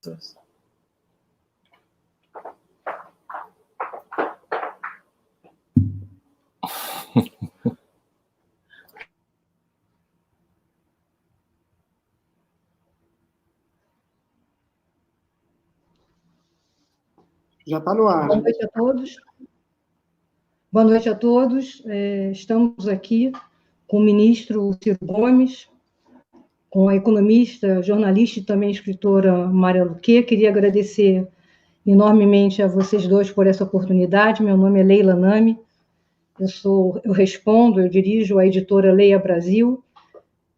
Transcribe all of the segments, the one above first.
Já está no ar. Boa noite a todos. Boa noite a todos. Estamos aqui com o ministro Ciro Gomes, com a economista, jornalista e também escritora Mária Luque. Queria agradecer enormemente a vocês dois por essa oportunidade. Meu nome é Leila Nami, eu dirijo a editora Leia Brasil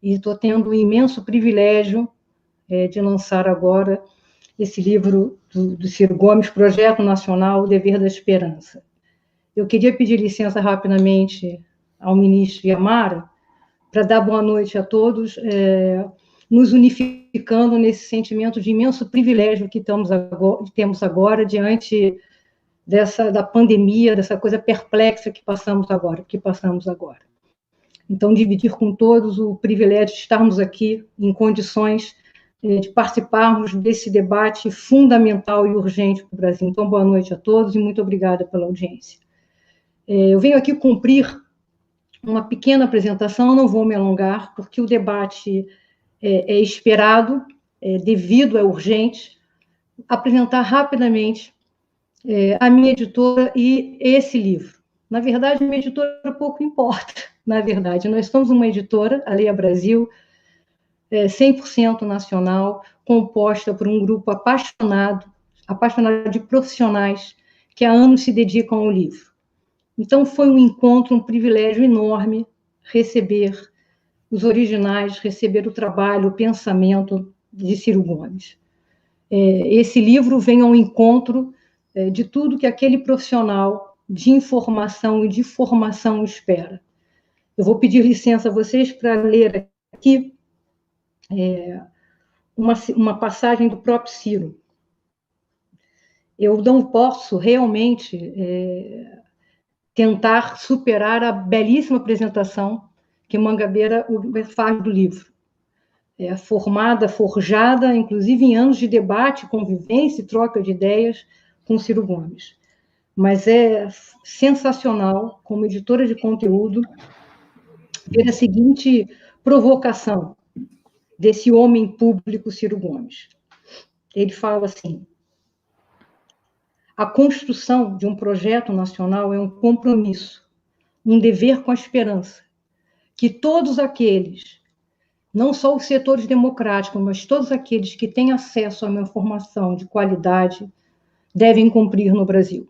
e estou tendo o imenso privilégio de lançar agora esse livro do Ciro Gomes, Projeto Nacional, O Dever da Esperança. Eu queria pedir licença rapidamente ao ministro Iamara para dar boa noite a todos, nos unificando nesse sentimento de imenso privilégio que temos agora diante da pandemia, dessa coisa perplexa que passamos agora. Então, dividir com todos o privilégio de estarmos aqui em condições de participarmos desse debate fundamental e urgente para o Brasil. Então, boa noite a todos e muito obrigada pela audiência. Eu venho aqui cumprir uma pequena apresentação, não vou me alongar, porque o debate é esperado, devido, é urgente, apresentar rapidamente a minha editora e esse livro. Na verdade, a minha editora pouco importa, na verdade. Nós somos uma editora, a Leia Brasil, 100% nacional, composta por um grupo apaixonado de profissionais que há anos se dedicam ao livro. Então, foi um encontro, um privilégio enorme receber os originais, receber o trabalho, o pensamento de Ciro Gomes. Esse livro vem ao encontro de tudo que aquele profissional de informação e de formação espera. Eu vou pedir licença a vocês para ler aqui uma passagem do próprio Ciro. Eu não posso realmente tentar superar a belíssima apresentação que Mangabeira faz do livro. Forjada, inclusive em anos de debate, convivência e troca de ideias com Ciro Gomes. Mas é sensacional, como editora de conteúdo, ver a seguinte provocação desse homem público, Ciro Gomes. Ele fala assim: a construção de um projeto nacional é um compromisso, um dever com a esperança, que todos aqueles, não só os setores democráticos, mas todos aqueles que têm acesso a uma informação de qualidade, devem cumprir no Brasil.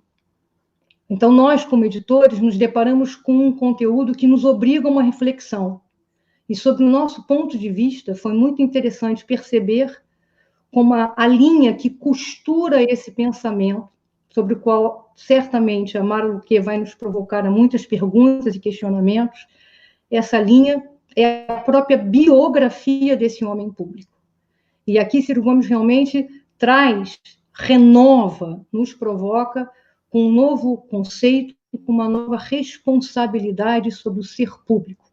Então, nós, como editores, nos deparamos com um conteúdo que nos obriga a uma reflexão. E, sob o nosso ponto de vista, foi muito interessante perceber como a linha que costura esse pensamento, sobre o qual, certamente, a Mária Luque vai nos provocar a muitas perguntas e questionamentos, essa linha é a própria biografia desse homem público. E aqui Ciro Gomes realmente renova, nos provoca com um novo conceito, com uma nova responsabilidade sobre o ser público,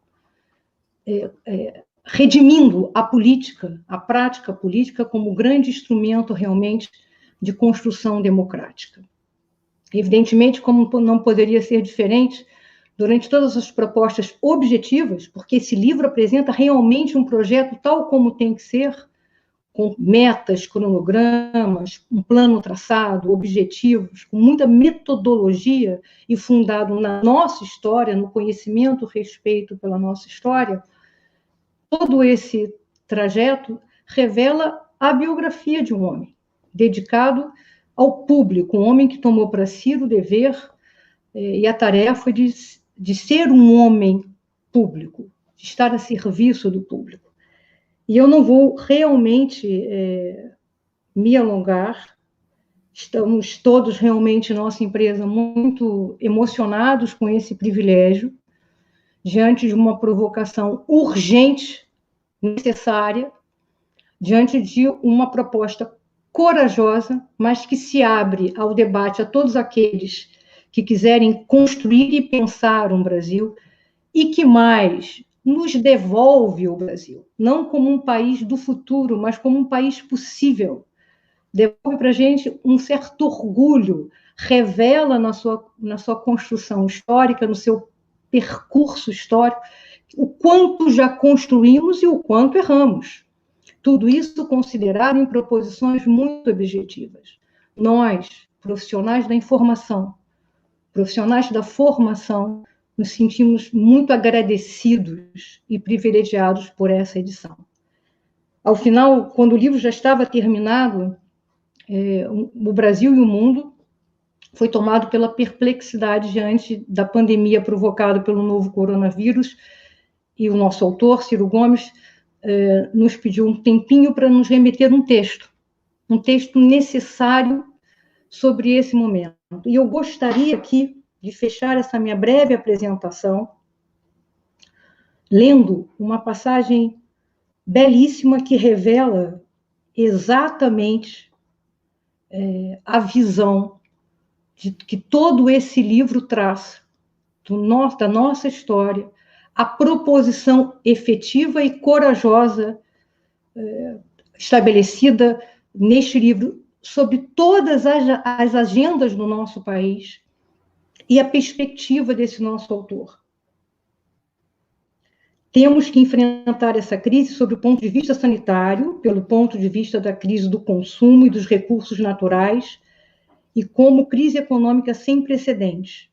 redimindo a política, a prática política, como grande instrumento realmente de construção democrática. Evidentemente, como não poderia ser diferente, durante todas as propostas objetivas, porque esse livro apresenta realmente um projeto tal como tem que ser, com metas, cronogramas, um plano traçado, objetivos, com muita metodologia e fundado na nossa história, no conhecimento, respeito pela nossa história. Todo esse trajeto revela a biografia de um homem, dedicado ao público, um homem que tomou para si o dever e a tarefa de ser um homem público, de estar a serviço do público. E eu não vou realmente me alongar, estamos todos realmente, nossa empresa, muito emocionados com esse privilégio, diante de uma provocação urgente, necessária, diante de uma proposta corajosa, mas que se abre ao debate a todos aqueles que quiserem construir e pensar um Brasil, e que mais nos devolve o Brasil, não como um país do futuro, mas como um país possível, devolve para a gente um certo orgulho, revela na sua construção histórica, no seu percurso histórico, o quanto já construímos e o quanto erramos. Tudo isso considerado em proposições muito objetivas. Nós, profissionais da informação, profissionais da formação, nos sentimos muito agradecidos e privilegiados por essa edição. Ao final, quando o livro já estava terminado, o Brasil e o mundo foi tomado pela perplexidade diante da pandemia provocada pelo novo coronavírus, e o nosso autor, Ciro Gomes, nos pediu um tempinho para nos remeter um texto necessário sobre esse momento. E eu gostaria aqui de fechar essa minha breve apresentação lendo uma passagem belíssima que revela exatamente a visão que todo esse livro traz da nossa história, a proposição efetiva e corajosa estabelecida neste livro sobre todas as agendas do nosso país e a perspectiva desse nosso autor. Temos que enfrentar essa crise sob o ponto de vista sanitário, pelo ponto de vista da crise do consumo e dos recursos naturais, e como crise econômica sem precedentes,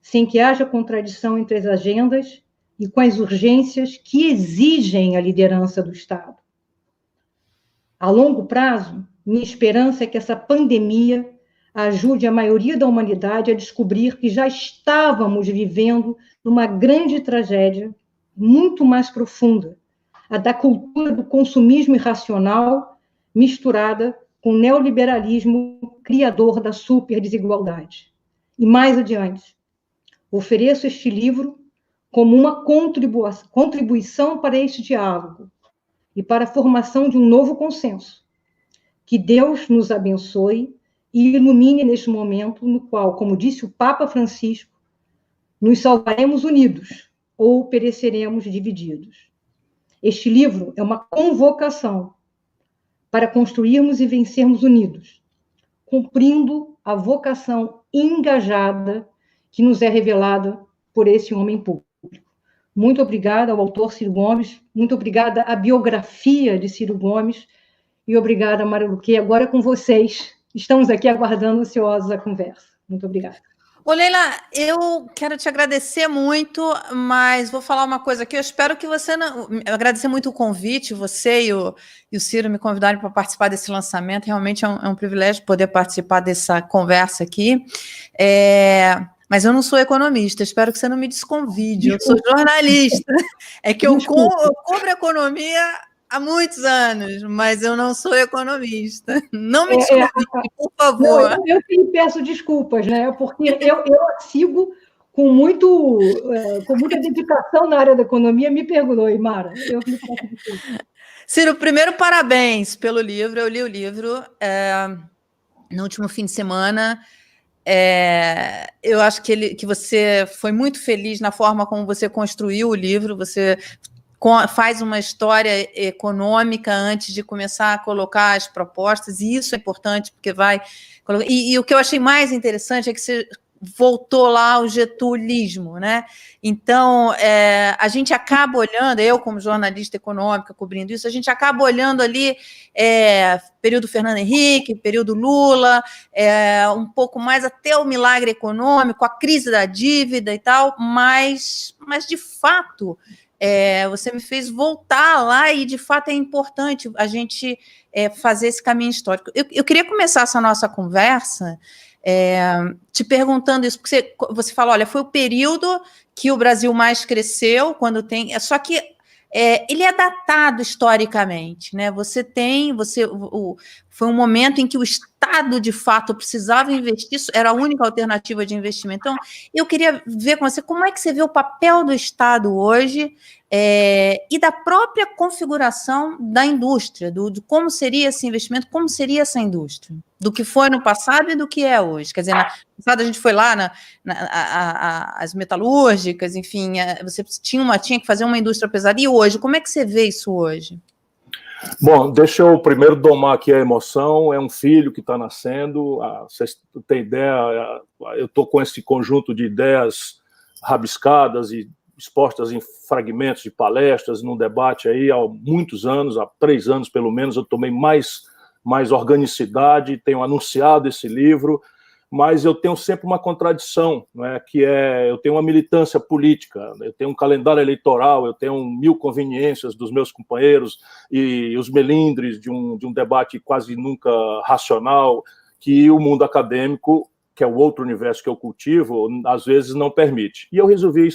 sem que haja contradição entre as agendas e com as urgências que exigem a liderança do Estado. A longo prazo, minha esperança é que essa pandemia ajude a maioria da humanidade a descobrir que já estávamos vivendo numa grande tragédia muito mais profunda, a da cultura do consumismo irracional misturada com o neoliberalismo criador da superdesigualdade. E mais adiante, ofereço este livro como uma contribuição para este diálogo e para a formação de um novo consenso. Que Deus nos abençoe e ilumine neste momento no qual, como disse o Papa Francisco, nos salvaremos unidos ou pereceremos divididos. Este livro é uma convocação para construirmos e vencermos unidos, cumprindo a vocação engajada que nos é revelada por esse homem público. Muito obrigada ao autor Ciro Gomes, muito obrigada à biografia de Ciro Gomes, e obrigada, Mara Luque. Agora é com vocês. Estamos aqui aguardando ansiosos a conversa. Muito obrigada. Ô, Leila, eu quero te agradecer muito, mas vou falar uma coisa aqui. Eu espero que você não... Eu agradecer muito o convite, você e o Ciro me convidarem para participar desse lançamento. Realmente é um privilégio poder participar dessa conversa aqui. Mas eu não sou economista, espero que você não me desconvide. Eu sou jornalista. É que eu cubro economia há muitos anos, mas eu não sou economista. Não me desconvide, por favor. Não, eu peço desculpas, né? Porque eu sigo com muita dedicação na área da economia. Me perdoe, Mara. Eu me peço desculpas. Ciro, primeiro, parabéns pelo livro. Eu li o livro no último fim de semana. Eu acho que você foi muito feliz na forma como você construiu o livro. Você faz uma história econômica antes de começar a colocar as propostas, e isso é importante, porque vai... E o que eu achei mais interessante é que você voltou lá ao getulismo, né? Então, a gente acaba olhando, eu como jornalista econômica cobrindo isso, a gente acaba olhando ali período Fernando Henrique, período Lula, um pouco mais até o milagre econômico, a crise da dívida e tal, mas de fato... você me fez voltar lá e, de fato, é importante a gente fazer esse caminho histórico. Eu queria começar essa nossa conversa te perguntando isso, porque você falou, olha, foi o período que o Brasil mais cresceu, quando tem... Só que ele é datado historicamente, né? Foi um momento em que o Estado, de fato, precisava investir, isso era a única alternativa de investimento. Então, eu queria ver com você como é que você vê o papel do Estado hoje e da própria configuração da indústria, de como seria esse investimento, como seria essa indústria, do que foi no passado e do que é hoje. Quer dizer, no passado a gente foi lá as metalúrgicas, enfim, você tinha que fazer uma indústria pesada. E hoje, como é que você vê isso hoje? Bom, deixa eu primeiro domar aqui a emoção. É um filho que está nascendo. Vocês têm ideia? Eu estou com esse conjunto de ideias rabiscadas e expostas em fragmentos de palestras, num debate aí há muitos anos, há 3 anos pelo menos. Eu tomei mais organicidade, tenho anunciado esse livro, mas eu tenho sempre uma contradição, né, que é, eu tenho uma militância política, eu tenho um calendário eleitoral, eu tenho 1000 conveniências dos meus companheiros e os melindres de um debate quase nunca racional, que o mundo acadêmico, que é o outro universo que eu cultivo, às vezes não permite. E eu resolvi,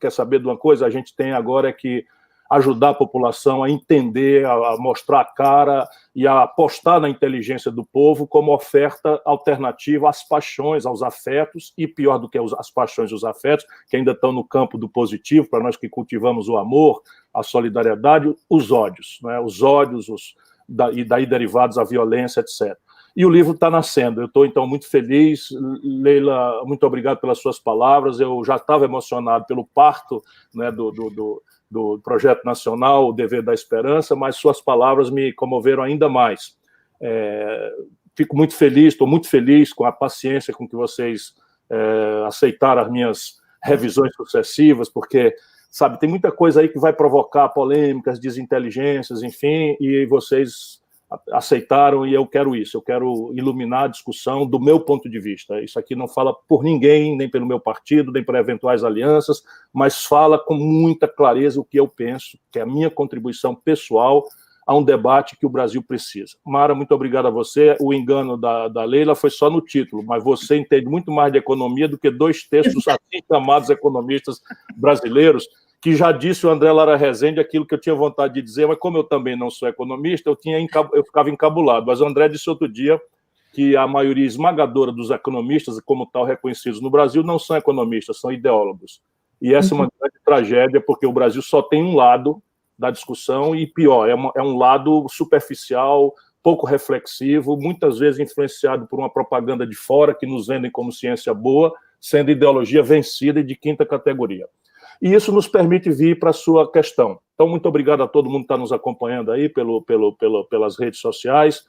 quer saber de uma coisa? A gente tem agora é que ajudar a população a entender, a mostrar a cara e a apostar na inteligência do povo como oferta alternativa às paixões, aos afetos, e pior do que as paixões e os afetos, que ainda estão no campo do positivo, para nós que cultivamos o amor, a solidariedade, os ódios, né? Os ódios e daí derivados a violência, etc. E o livro está nascendo. Eu estou, então, muito feliz. Leila, muito obrigado pelas suas palavras. Eu já estava emocionado pelo parto, né, do Projeto Nacional, o Dever da Esperança, mas suas palavras me comoveram ainda mais. Fico muito feliz, estou muito feliz com a paciência com que vocês aceitaram as minhas revisões sucessivas, porque, sabe, tem muita coisa aí que vai provocar polêmicas, desinteligências, enfim, e vocês aceitaram, e eu quero isso, eu quero iluminar a discussão do meu ponto de vista. Isso aqui não fala por ninguém, nem pelo meu partido, nem por eventuais alianças, mas fala com muita clareza o que eu penso, que é a minha contribuição pessoal a um debate que o Brasil precisa. Mara, muito obrigado a você. O engano da Leila foi só no título, mas você entende muito mais de economia do que 2/3 assim chamados economistas brasileiros, que já disse o André Lara Rezende aquilo que eu tinha vontade de dizer, mas como eu também não sou economista, eu ficava encabulado. Mas o André disse outro dia que a maioria esmagadora dos economistas, como tal reconhecidos no Brasil, não são economistas, são ideólogos. E essa é uma grande tragédia, porque o Brasil só tem um lado da discussão, e pior, é um lado superficial, pouco reflexivo, muitas vezes influenciado por uma propaganda de fora, que nos vendem como ciência boa, sendo ideologia vencida e de 5ª categoria. E isso nos permite vir para a sua questão. Então, muito obrigado a todo mundo que está nos acompanhando aí pelas redes sociais.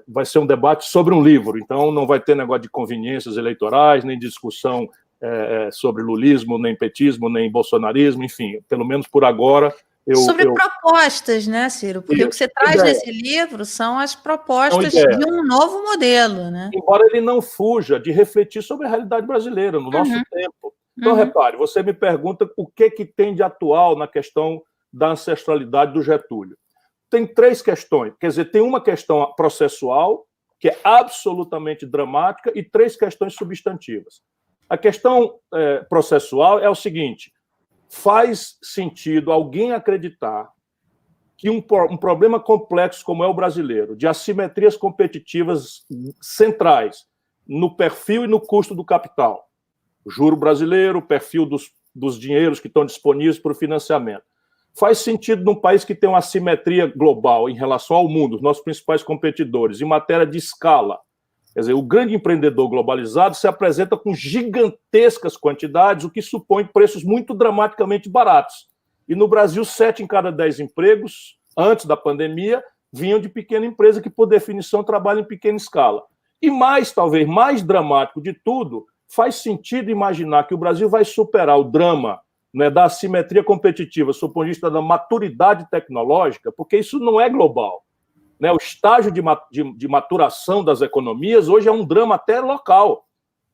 Vai ser um debate sobre um livro, então não vai ter negócio de conveniências eleitorais, nem discussão sobre lulismo, nem petismo, nem bolsonarismo, enfim, pelo menos por agora. Sobre propostas, né, Ciro? Porque o que você traz nesse livro são as propostas de um novo modelo, né? Embora ele não fuja de refletir sobre a realidade brasileira, no nosso tempo. Então, repare, você me pergunta o que tem de atual na questão da ancestralidade do Getúlio. Tem 3 questões, quer dizer, tem uma questão processual, que é absolutamente dramática, e 3 questões substantivas. A questão processual é o seguinte: faz sentido alguém acreditar que um problema complexo como é o brasileiro, de assimetrias competitivas centrais no perfil e no custo do capital, o juro brasileiro, o perfil dos dinheiros que estão disponíveis para o financiamento, faz sentido num país que tem uma assimetria global em relação ao mundo, os nossos principais competidores, em matéria de escala. Quer dizer, o grande empreendedor globalizado se apresenta com gigantescas quantidades, o que supõe preços muito dramaticamente baratos. E no Brasil, 7 em cada 10 empregos, antes da pandemia, vinham de pequena empresa que, por definição, trabalha em pequena escala. E talvez mais dramático de tudo, faz sentido imaginar que o Brasil vai superar o drama, né, da assimetria competitiva, sob o ponto de vista da maturidade tecnológica, porque isso não é global. Né, o estágio de maturação das economias hoje é um drama até local.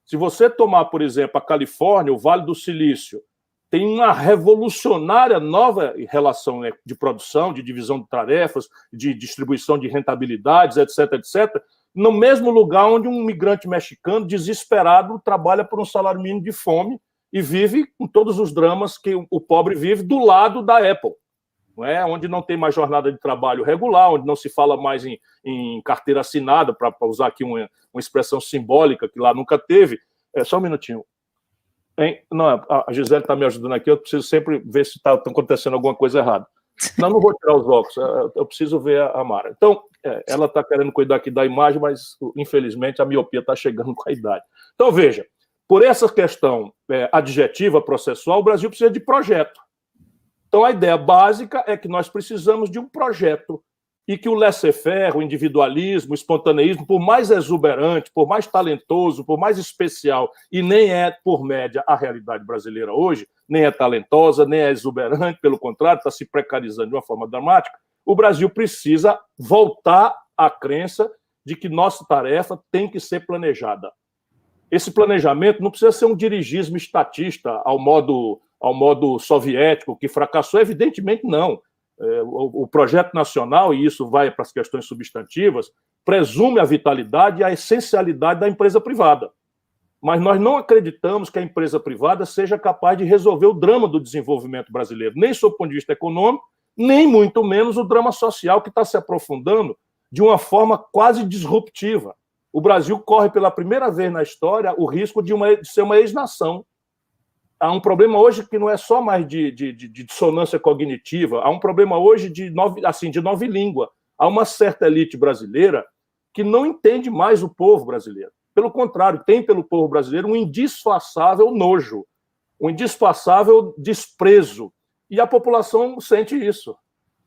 Se você tomar, por exemplo, a Califórnia, o Vale do Silício, tem uma revolucionária nova relação, né, de produção, de divisão de tarefas, de distribuição de rentabilidades, etc., etc., no mesmo lugar onde um migrante mexicano desesperado trabalha por um salário mínimo de fome e vive com todos os dramas que o pobre vive do lado da Apple. Não é? Onde não tem mais jornada de trabalho regular, onde não se fala mais em carteira assinada, para usar aqui uma expressão simbólica que lá nunca teve. Só um minutinho. Não, a Gisele está me ajudando aqui, eu preciso sempre ver se está acontecendo alguma coisa errada. Não vou tirar os óculos, eu preciso ver a Mara. Então, ela está querendo cuidar aqui da imagem, mas, infelizmente, a miopia está chegando com a idade. Então, veja, por essa questão adjetiva, processual, o Brasil precisa de projeto. Então, a ideia básica é que nós precisamos de um projeto e que o laissez-faire, o individualismo, o espontaneísmo, por mais exuberante, por mais talentoso, por mais especial, e nem é, por média, a realidade brasileira hoje, nem é talentosa, nem é exuberante, pelo contrário, está se precarizando de uma forma dramática, o Brasil precisa voltar à crença de que nossa tarefa tem que ser planejada. Esse planejamento não precisa ser um dirigismo estatista ao modo soviético, que fracassou, evidentemente não. O projeto nacional, e isso vai para as questões substantivas, presume a vitalidade e a essencialidade da empresa privada. Mas nós não acreditamos que a empresa privada seja capaz de resolver o drama do desenvolvimento brasileiro, nem sob o ponto de vista econômico, nem muito menos o drama social que está se aprofundando de uma forma quase disruptiva. O Brasil corre pela primeira vez na história o risco de ser uma ex-nação. Há um problema hoje que não é só mais de dissonância cognitiva, há um problema hoje de nova língua. Há uma certa elite brasileira que não entende mais o povo brasileiro. Pelo contrário, tem pelo povo brasileiro um indisfaçável nojo, um indisfaçável desprezo. E a população sente isso.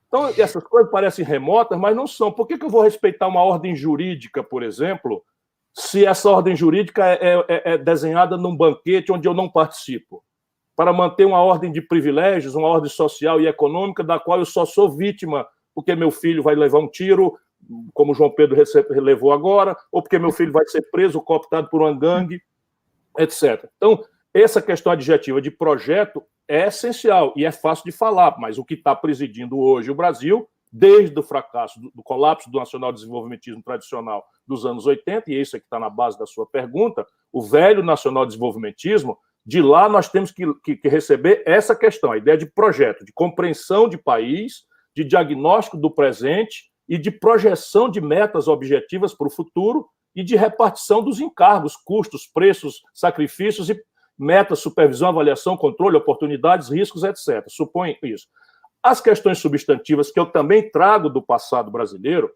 Então, essas coisas parecem remotas, mas não são. Por que eu vou respeitar uma ordem jurídica, por exemplo, se essa ordem jurídica é desenhada num banquete onde eu não participo? Para manter uma ordem de privilégios, uma ordem social e econômica da qual eu só sou vítima porque meu filho vai levar um tiro, como o João Pedro levou agora, ou porque meu filho vai ser preso, cooptado por uma gangue, etc. Então, essa questão adjetiva de projeto é essencial e é fácil de falar, mas o que está presidindo hoje o Brasil, desde o fracasso do colapso do nacional-desenvolvimentismo tradicional dos anos 80, e isso é que está na base da sua pergunta, o velho nacional-desenvolvimentismo, de lá nós temos que receber essa questão, a ideia de projeto, de compreensão de país, de diagnóstico do presente e de projeção de metas objetivas para o futuro e de repartição dos encargos, custos, preços, sacrifícios e metas, supervisão, avaliação, controle, oportunidades, riscos, etc. Supõe isso. As questões substantivas que eu também trago do passado brasileiro,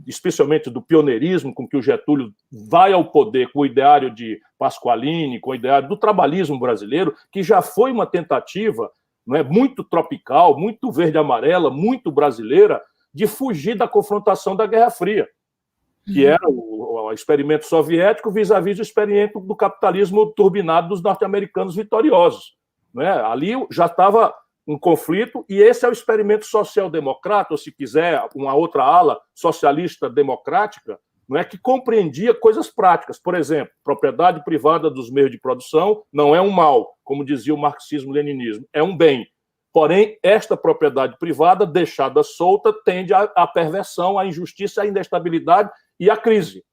especialmente do pioneirismo com que o Getúlio vai ao poder com o ideário de Pasqualini, com o ideário do trabalhismo brasileiro, que já foi uma tentativa, não é, muito tropical, muito verde-amarela, muito brasileira, de fugir da confrontação da Guerra Fria, que era o experimento soviético vis-à-vis o experimento do capitalismo turbinado dos norte-americanos vitoriosos. Não é? Ali já estava um conflito, e esse é o experimento social-democrata, ou se quiser, uma outra ala socialista democrática, não é, que compreendia coisas práticas. Por exemplo, propriedade privada dos meios de produção não é um mal, como dizia o marxismo-leninismo, é um bem. Porém, esta propriedade privada, deixada solta, tende à perversão, à injustiça, à inestabilidade e à crise.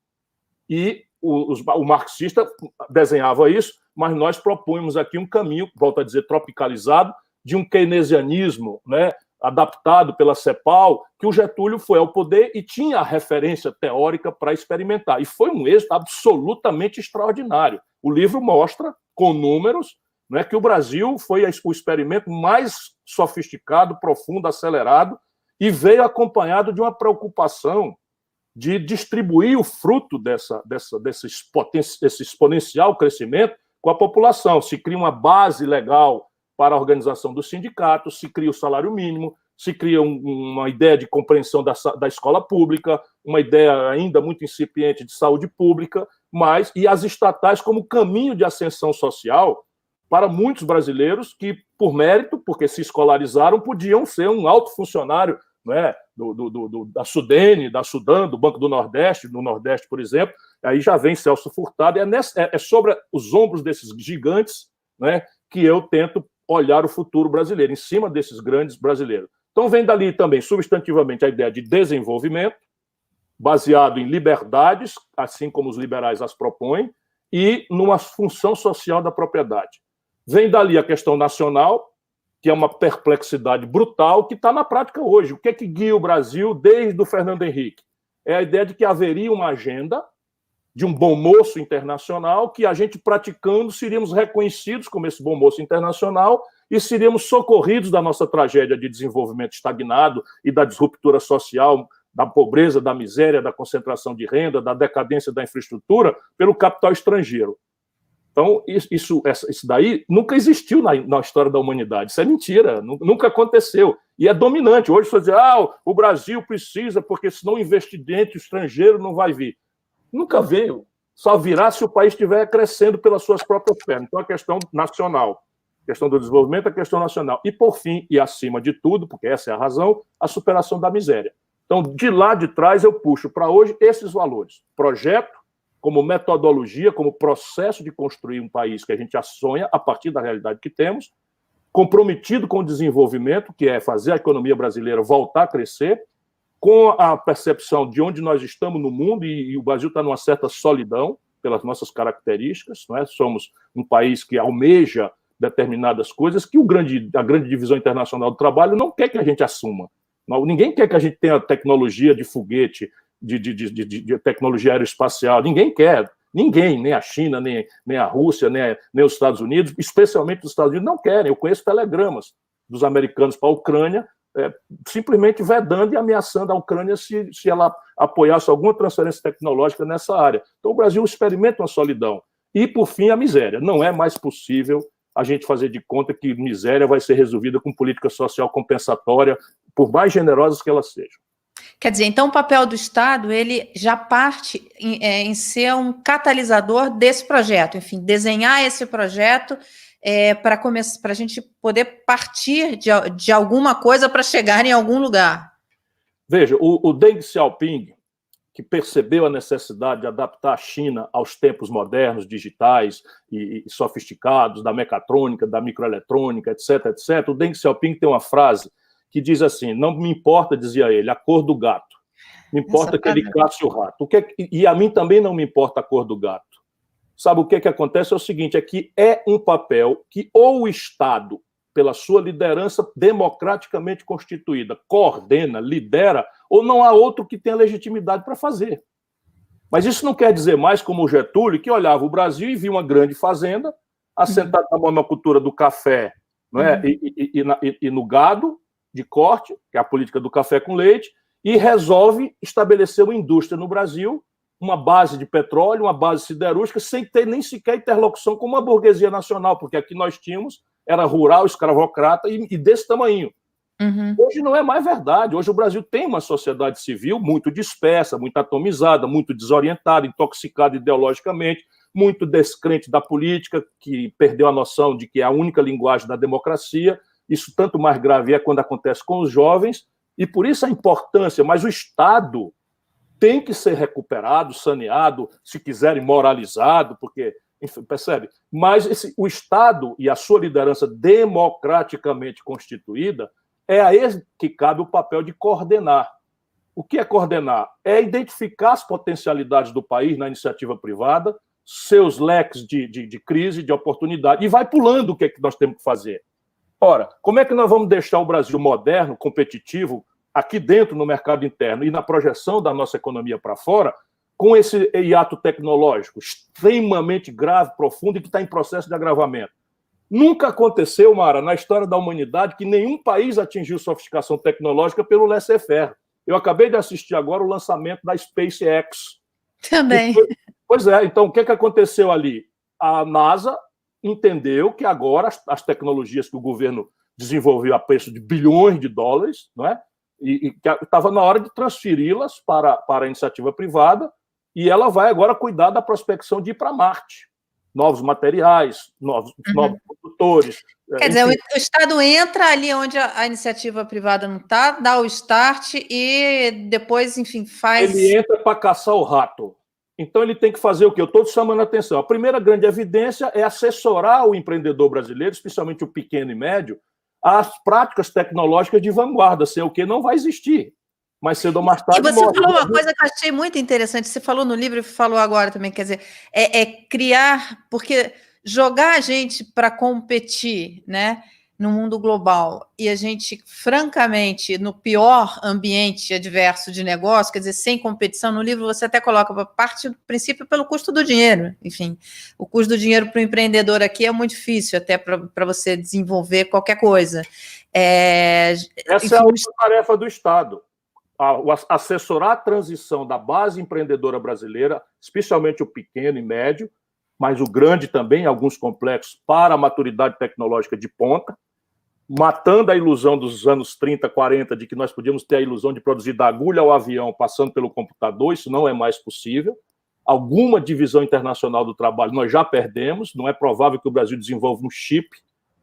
E o marxista desenhava isso, mas nós propunhamos aqui um caminho, volto a dizer, tropicalizado, de um keynesianismo, né, adaptado pela CEPAL, que o Getúlio foi ao poder e tinha a referência teórica para experimentar. E foi um êxito absolutamente extraordinário. O livro mostra, com números, né, que o Brasil foi o experimento mais sofisticado, profundo, acelerado, e veio acompanhado de uma preocupação de distribuir o fruto desse exponencial crescimento com a população. Se cria uma base legal para a organização dos sindicatos, se cria o salário mínimo, se cria uma ideia de compreensão da escola pública, uma ideia ainda muito incipiente de saúde pública, e as estatais como caminho de ascensão social para muitos brasileiros que, por mérito, porque se escolarizaram, podiam ser um alto funcionário, né, da Sudene, da Sudan, do Banco do Nordeste, no Nordeste, por exemplo. Aí já vem Celso Furtado, é sobre os ombros desses gigantes, né, que eu tento olhar o futuro brasileiro, em cima desses grandes brasileiros. Então vem dali também, substantivamente, a ideia de desenvolvimento, baseado em liberdades, assim como os liberais as propõem, e numa função social da propriedade. Vem dali a questão nacional, que é uma perplexidade brutal, que está na prática hoje. O que é que guia o Brasil desde o Fernando Henrique? É a ideia de que haveria uma agenda de um bom moço internacional, que a gente praticando seríamos reconhecidos como esse bom moço internacional e seríamos socorridos da nossa tragédia de desenvolvimento estagnado e da disruptura social, da pobreza, da miséria, da concentração de renda, da decadência da infraestrutura pelo capital estrangeiro. Então, isso daí nunca existiu na história da humanidade. Isso é mentira, nunca aconteceu. E é dominante. Hoje, você diz, o Brasil precisa, porque senão o investimento estrangeiro não vai vir. Nunca veio. Só virá se o país estiver crescendo pelas suas próprias pernas. Então, a questão nacional, a questão do desenvolvimento, a questão nacional. E, por fim, e acima de tudo, porque essa é a razão, a superação da miséria. Então, de lá de trás, eu puxo para hoje esses valores. Projeto, como metodologia, como processo de construir um país que a gente sonha a partir da realidade que temos, comprometido com o desenvolvimento, que é fazer a economia brasileira voltar a crescer, com a percepção de onde nós estamos no mundo, e o Brasil está numa certa solidão, pelas nossas características, não é? Somos um país que almeja determinadas coisas que a grande divisão internacional do trabalho não quer que a gente assuma. Ninguém quer que a gente tenha tecnologia de foguete, de tecnologia aeroespacial, ninguém quer, nem a China, nem a Rússia, nem os Estados Unidos, especialmente os Estados Unidos, não querem. Eu conheço telegramas dos americanos para a Ucrânia, simplesmente vedando e ameaçando a Ucrânia se ela apoiasse alguma transferência tecnológica nessa área. Então o Brasil experimenta uma solidão. E, por fim, a miséria. Não é mais possível a gente fazer de conta que miséria vai ser resolvida com política social compensatória, por mais generosas que elas sejam. Quer dizer, então o papel do Estado, ele já parte em ser um catalisador desse projeto, enfim, desenhar esse projeto para a gente poder partir de alguma coisa para chegar em algum lugar. Veja, o Deng Xiaoping, que percebeu a necessidade de adaptar a China aos tempos modernos, digitais e sofisticados, da mecatrônica, da microeletrônica, etc., etc., o Deng Xiaoping tem uma frase que diz assim, não me importa, dizia ele, a cor do gato, me importa que ele casse o rato. E a mim também não me importa a cor do gato. Sabe o que acontece? É o seguinte, é que é um papel que ou o Estado, pela sua liderança democraticamente constituída, coordena, lidera, ou não há outro que tenha legitimidade para fazer. Mas isso não quer dizer mais como o Getúlio, que olhava o Brasil e via uma grande fazenda, assentada na monocultura do café, não é? E no gado, de corte, que é a política do café com leite, e resolve estabelecer uma indústria no Brasil, uma base de petróleo, uma base siderúrgica, sem ter nem sequer interlocução com uma burguesia nacional, porque aqui nós tínhamos, era rural, escravocrata e desse tamanho. Uhum. Hoje não é mais verdade. Hoje o Brasil tem uma sociedade civil muito dispersa, muito atomizada, muito desorientada, intoxicada ideologicamente, muito descrente da política, que perdeu a noção de que é a única linguagem da democracia. Isso tanto mais grave é quando acontece com os jovens, e por isso a importância, mas o Estado tem que ser recuperado, saneado, se quiserem moralizado, porque, enfim, percebe? Mas o Estado e a sua liderança democraticamente constituída é a ele que cabe o papel de coordenar. O que é coordenar? É identificar as potencialidades do país na iniciativa privada, seus leques de crise, de oportunidade, e vai pulando o que é que nós temos que fazer. Ora, como é que nós vamos deixar o Brasil moderno, competitivo, aqui dentro no mercado interno e na projeção da nossa economia para fora, com esse hiato tecnológico extremamente grave, profundo e que está em processo de agravamento? Nunca aconteceu, Mara, na história da humanidade, que nenhum país atingiu sofisticação tecnológica pelo laissez-faire. Eu acabei de assistir agora o lançamento da SpaceX. Também. Pois é, então o que aconteceu ali? A NASA entendeu que agora as tecnologias que o governo desenvolveu a preço de bilhões de dólares, não é? E que estava na hora de transferi-las para a iniciativa privada, e ela vai agora cuidar da prospecção de ir para Marte. Novos materiais, novos produtores. Quer dizer, o Estado entra ali onde a iniciativa privada não está, dá o start e depois, enfim, faz... Ele entra para caçar o rato. Então, ele tem que fazer o quê? Eu estou chamando a atenção. A primeira grande evidência é assessorar o empreendedor brasileiro, especialmente o pequeno e médio, às práticas tecnológicas de vanguarda, sem o que não vai existir. Mais cedo ou mais tarde... E você falou uma coisa que eu achei muito interessante, você falou no livro e falou agora também, quer dizer, criar, porque jogar a gente para competir, né, no mundo global, e a gente, francamente, no pior ambiente adverso de negócio, quer dizer, sem competição, no livro você até coloca a parte do princípio pelo custo do dinheiro, enfim, o custo do dinheiro para o empreendedor aqui é muito difícil, até para você desenvolver qualquer coisa. Essa é a única tarefa do Estado, assessorar a transição da base empreendedora brasileira, especialmente o pequeno e médio, mas o grande também, alguns complexos, para a maturidade tecnológica de ponta, matando a ilusão dos anos 30, 40, de que nós podíamos ter a ilusão de produzir da agulha ao avião passando pelo computador. Isso não é mais possível. Alguma divisão internacional do trabalho nós já perdemos, não é provável que o Brasil desenvolva um chip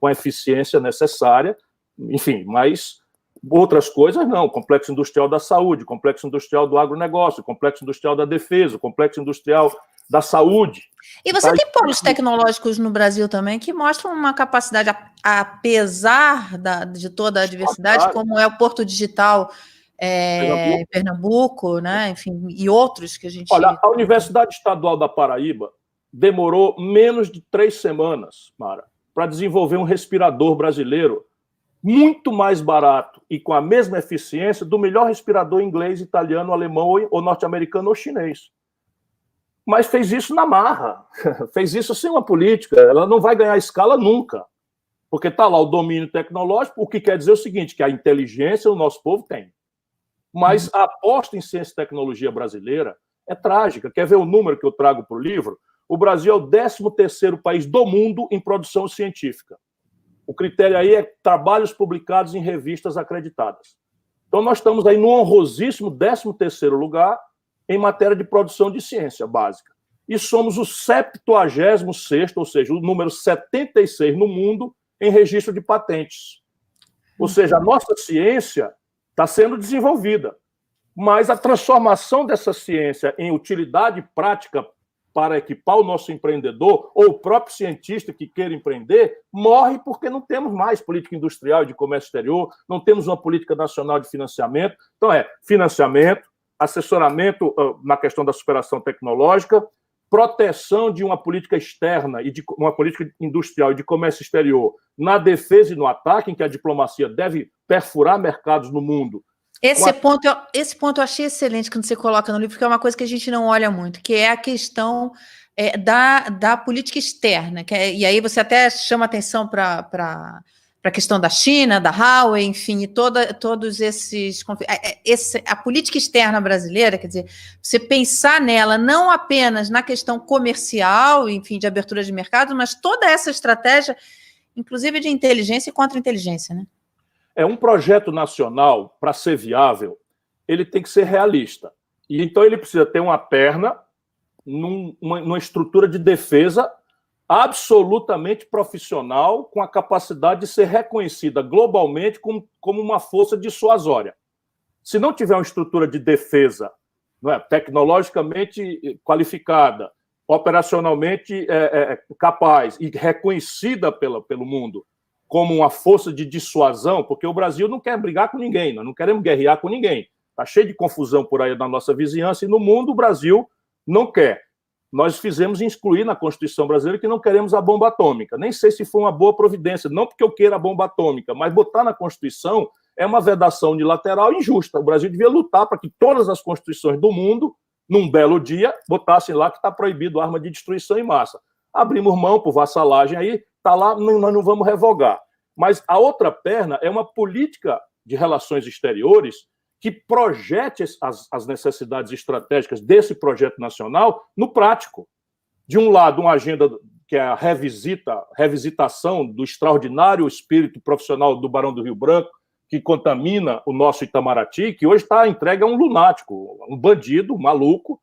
com a eficiência necessária, enfim, mas outras coisas não, complexo industrial da saúde, complexo industrial do agronegócio, complexo industrial da defesa, complexo industrial da saúde. E você tem polos tecnológicos no Brasil também que mostram uma capacidade, apesar de toda a diversidade, como é o Porto Digital em Pernambuco, né? Enfim, e outros que a gente... Olha, a Universidade Estadual da Paraíba demorou menos de 3 semanas, Mara, para desenvolver um respirador brasileiro muito mais barato e com a mesma eficiência do melhor respirador inglês, italiano, alemão ou norte-americano ou chinês. Mas fez isso na marra, fez isso sem uma política. Ela não vai ganhar escala nunca, porque está lá o domínio tecnológico, o que quer dizer o seguinte, que a inteligência o nosso povo tem. Mas a aposta em ciência e tecnologia brasileira é trágica. Quer ver o número que eu trago para o livro? O Brasil é o 13º país do mundo em produção científica. O critério aí é trabalhos publicados em revistas acreditadas. Então, nós estamos aí no honrosíssimo 13º lugar em matéria de produção de ciência básica. E somos o 76º, ou seja, o número 76 no mundo em registro de patentes. Ou seja, a nossa ciência está sendo desenvolvida, mas a transformação dessa ciência em utilidade prática para equipar o nosso empreendedor ou o próprio cientista que queira empreender, morre porque não temos mais política industrial e de comércio exterior, não temos uma política nacional de financiamento. Então, financiamento, assessoramento na questão da superação tecnológica, proteção de uma política externa e de uma política industrial e de comércio exterior na defesa e no ataque, em que a diplomacia deve perfurar mercados no mundo. Esse ponto eu achei excelente quando você coloca no livro, porque é uma coisa que a gente não olha muito, que é a questão da política externa. E aí você até chama atenção para a questão da China, da Huawei, enfim, e todos esses conflitos. A política externa brasileira, quer dizer, você pensar nela não apenas na questão comercial, enfim, de abertura de mercado, mas toda essa estratégia, inclusive de inteligência e contra-inteligência, né? Um projeto nacional, para ser viável, ele tem que ser realista. E então ele precisa ter uma perna numa estrutura de defesa absolutamente profissional, com a capacidade de ser reconhecida globalmente como uma força dissuasória. Se não tiver uma estrutura de defesa, tecnologicamente qualificada, operacionalmente capaz e reconhecida pelo mundo como uma força de dissuasão, porque o Brasil não quer brigar com ninguém, nós não queremos guerrear com ninguém. Está cheio de confusão por aí na nossa vizinhança e no mundo o Brasil não quer. Nós fizemos incluir na Constituição brasileira que não queremos a bomba atômica. Nem sei se foi uma boa providência, não porque eu queira a bomba atômica, mas botar na Constituição é uma vedação unilateral injusta. O Brasil devia lutar para que todas as constituições do mundo, num belo dia, botassem lá que está proibido arma de destruição em massa. Abrimos mão por vassalagem aí, está lá, nós não vamos revogar. Mas a outra perna é uma política de relações exteriores que projete as necessidades estratégicas desse projeto nacional no prático. De um lado, uma agenda que é a revisitação do extraordinário espírito profissional do Barão do Rio Branco, que contamina o nosso Itamaraty, que hoje está entregue a um lunático, um bandido, um maluco,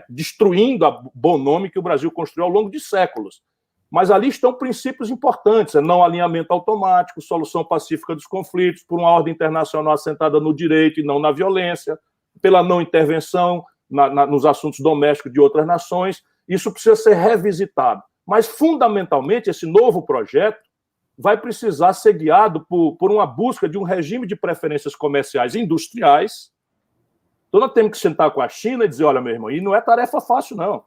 destruindo o bom nome que o Brasil construiu ao longo de séculos. Mas ali estão princípios importantes, não alinhamento automático, solução pacífica dos conflitos, por uma ordem internacional assentada no direito e não na violência, pela não intervenção nos assuntos domésticos de outras nações. Isso precisa ser revisitado. Mas, fundamentalmente, esse novo projeto vai precisar ser guiado por uma busca de um regime de preferências comerciais e industriais. Então, nós temos que sentar com a China e dizer, olha, meu irmão, e não é tarefa fácil, não.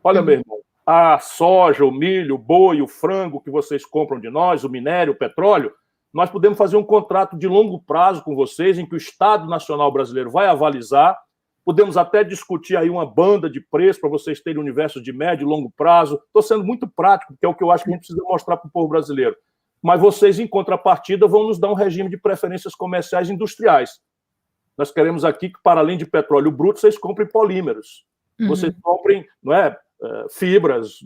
Olha, meu irmão, a soja, o milho, o boi, o frango que vocês compram de nós, o minério, o petróleo, nós podemos fazer um contrato de longo prazo com vocês, em que o Estado Nacional Brasileiro vai avalizar, podemos até discutir aí uma banda de preço para vocês terem universo de médio e longo prazo. Estou sendo muito prático, porque é o que eu acho que a gente precisa mostrar para o povo brasileiro. Mas vocês, em contrapartida, vão nos dar um regime de preferências comerciais industriais. Nós queremos aqui que, para além de petróleo bruto, vocês comprem polímeros. Vocês comprem fibras,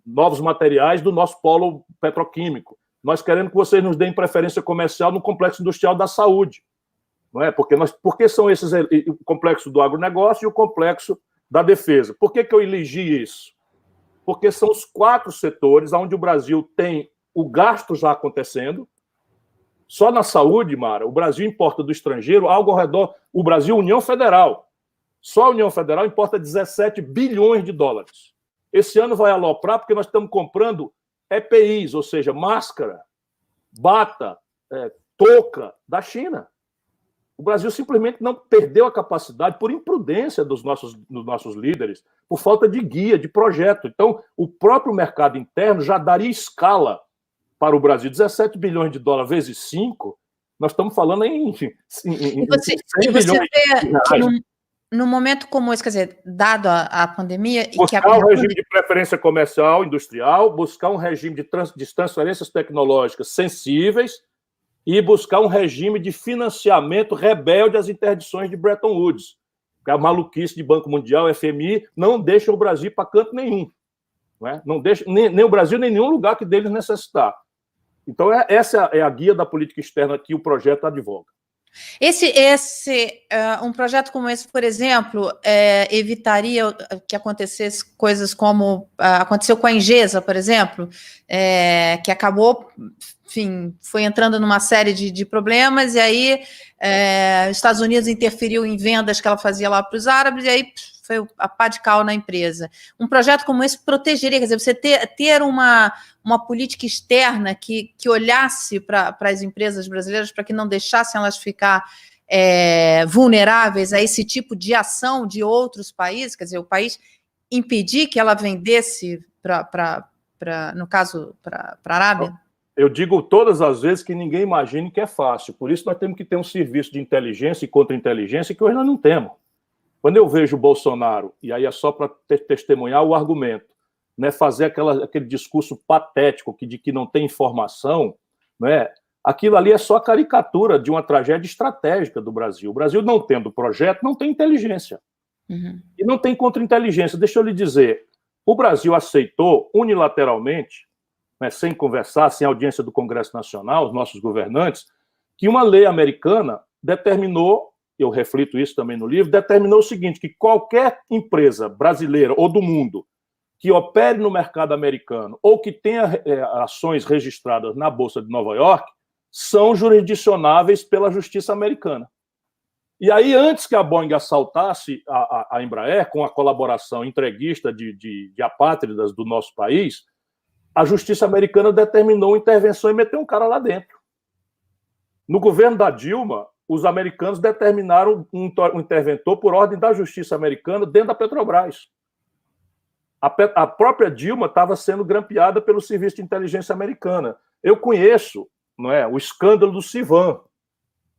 novos materiais do nosso polo petroquímico. Nós queremos que vocês nos deem preferência comercial no complexo industrial da saúde. Não é? Porque são esses, o complexo do agronegócio e o complexo da defesa. Por que eu elegi isso? Porque são os 4 setores onde o Brasil tem o gasto já acontecendo. Só na saúde, Mara, o Brasil importa do estrangeiro algo ao redor... O Brasil, União Federal, só a União Federal importa 17 bilhões de dólares. Esse ano vai aloprar porque nós estamos comprando EPIs, ou seja, máscara, bata, touca da China. O Brasil simplesmente não perdeu a capacidade por imprudência dos nossos líderes, por falta de guia, de projeto. Então, o próprio mercado interno já daria escala para o Brasil. 17 bilhões de dólares vezes 5, nós estamos falando em 100 bilhões de reais. Num momento como esse, quer dizer, dado a pandemia... Buscar um regime de preferência comercial, industrial, buscar um regime de transferências tecnológicas sensíveis e buscar um regime de financiamento rebelde às interdições de Bretton Woods. A maluquice de Banco Mundial, FMI, não deixa o Brasil para canto nenhum. Não é? Não deixa nem o Brasil, nem nenhum lugar que deles necessitar. Então, essa é a guia da política externa que o projeto advoga. Um projeto como esse, por exemplo, evitaria que acontecesse coisas como aconteceu com a Engesa, por exemplo, que acabou, enfim, foi entrando numa série de problemas, e aí os Estados Unidos interferiu em vendas que ela fazia lá para os árabes, e aí foi a pá de cal na empresa. Um projeto como esse protegeria, quer dizer, você ter uma política externa que olhasse para as empresas brasileiras, para que não deixassem elas ficar vulneráveis a esse tipo de ação de outros países, quer dizer, o país impedir que ela vendesse, no caso, para a Arábia? Eu digo todas as vezes que ninguém imagine que é fácil. Por isso nós temos que ter um serviço de inteligência e contra-inteligência que hoje nós não temos. Quando eu vejo o Bolsonaro, e aí é só para testemunhar o argumento, né, fazer aquele discurso patético de que não tem informação, né, aquilo ali é só a caricatura de uma tragédia estratégica do Brasil. O Brasil, não tendo projeto, não tem inteligência. Uhum. E não tem contra-inteligência. Deixa eu lhe dizer, o Brasil aceitou unilateralmente, né, sem conversar, sem audiência do Congresso Nacional, os nossos governantes, que uma lei americana determinou, eu reflito isso também no livro, determinou o seguinte, que qualquer empresa brasileira ou do mundo que opere no mercado americano ou que tenha ações registradas na Bolsa de Nova York são jurisdicionáveis pela justiça americana. E aí, antes que a Boeing assaltasse a Embraer, com a colaboração entreguista de apátridas do nosso país, a justiça americana determinou uma intervenção e meteu um cara lá dentro. No governo da Dilma, os americanos determinaram um interventor por ordem da justiça americana dentro da Petrobras. A própria Dilma estava sendo grampeada pelo Serviço de Inteligência Americana. Eu conheço, não é, o escândalo do Civan.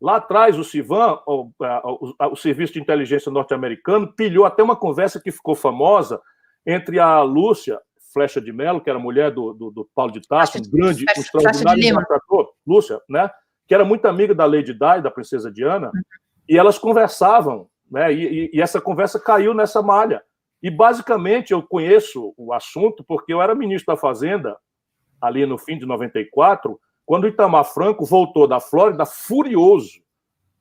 Lá atrás, o Civan, o Serviço de Inteligência norte-americano, pilhou até uma conversa que ficou famosa entre a Lúcia Flecha de Mello, que era mulher do Paulo de Tarso, um grande, um extraordinário ator, Lúcia, né? Que era muito amiga da Lady Di, da princesa Diana, e elas conversavam, né? E essa conversa caiu nessa malha. E, basicamente, eu conheço o assunto porque eu era ministro da Fazenda, ali no fim de 94, quando o Itamar Franco voltou da Flórida furioso,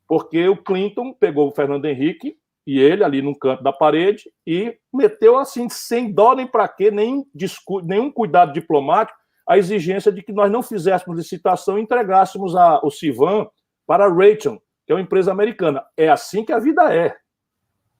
porque o Clinton pegou o Fernando Henrique e ele ali num canto da parede e meteu, assim, sem dó nem para quê, nenhum cuidado diplomático, a exigência de que nós não fizéssemos licitação e entregássemos o Civan para a Raytheon, que é uma empresa americana. É assim que a vida é.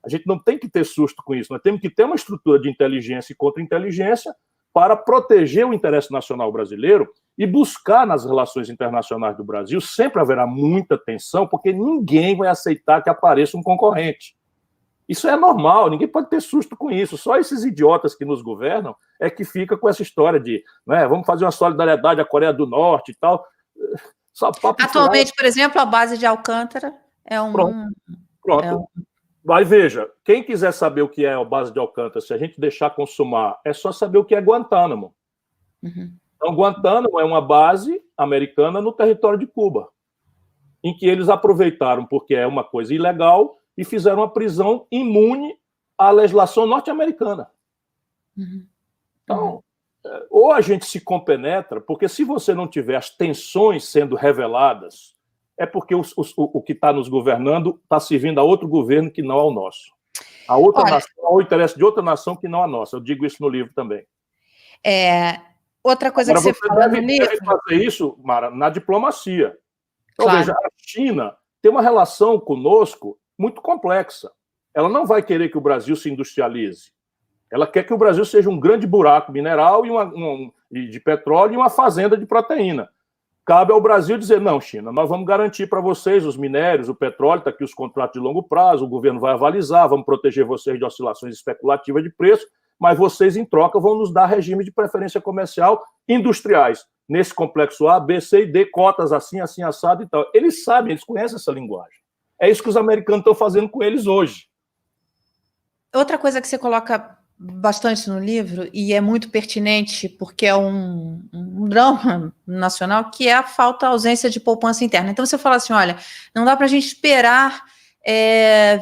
A gente não tem que ter susto com isso. Nós temos que ter uma estrutura de inteligência e contra-inteligência para proteger o interesse nacional brasileiro e buscar nas relações internacionais do Brasil. Sempre haverá muita tensão, porque ninguém vai aceitar que apareça um concorrente. Isso é normal, ninguém pode ter susto com isso. Só esses idiotas que nos governam é que fica com essa história de, né, vamos fazer uma solidariedade à Coreia do Norte e tal. Só papo. Atualmente, por exemplo, a base de Alcântara é um... Pronto. Mas veja, quem quiser saber o que é a base de Alcântara, se a gente deixar consumar, é só saber o que é Guantánamo. Uhum. Então, Guantánamo é uma base americana no território de Cuba, em que eles aproveitaram, porque é uma coisa ilegal, e fizeram uma prisão imune à legislação norte-americana. Então, ou a gente se compenetra, porque se você não tiver as tensões sendo reveladas, é porque o que está nos governando está servindo a outro governo que não ao nosso. A outra nação, ao interesse de outra nação que não a nossa. Eu digo isso no livro também. Outra coisa agora, que você fala no livro... deve fazer isso, Mara, na diplomacia. Então, claro. veja, a China tem uma relação conosco muito complexa. Ela não vai querer que o Brasil se industrialize. Ela quer que o Brasil seja um grande buraco mineral e de petróleo e uma fazenda de proteína. Cabe ao Brasil dizer, não, China, nós vamos garantir para vocês os minérios, o petróleo, está aqui os contratos de longo prazo, o governo vai avalizar, vamos proteger vocês de oscilações especulativas de preço, mas vocês, em troca, vão nos dar regime de preferência comercial industriais. Nesse complexo A, B, C e D, cotas assim, assim, assado e tal. Eles sabem, eles conhecem essa linguagem. É isso que os americanos estão fazendo com eles hoje. Outra coisa que você coloca bastante no livro, e é muito pertinente, porque é um drama nacional, que é a ausência de poupança interna. Então, você fala assim, olha, não dá para a gente esperar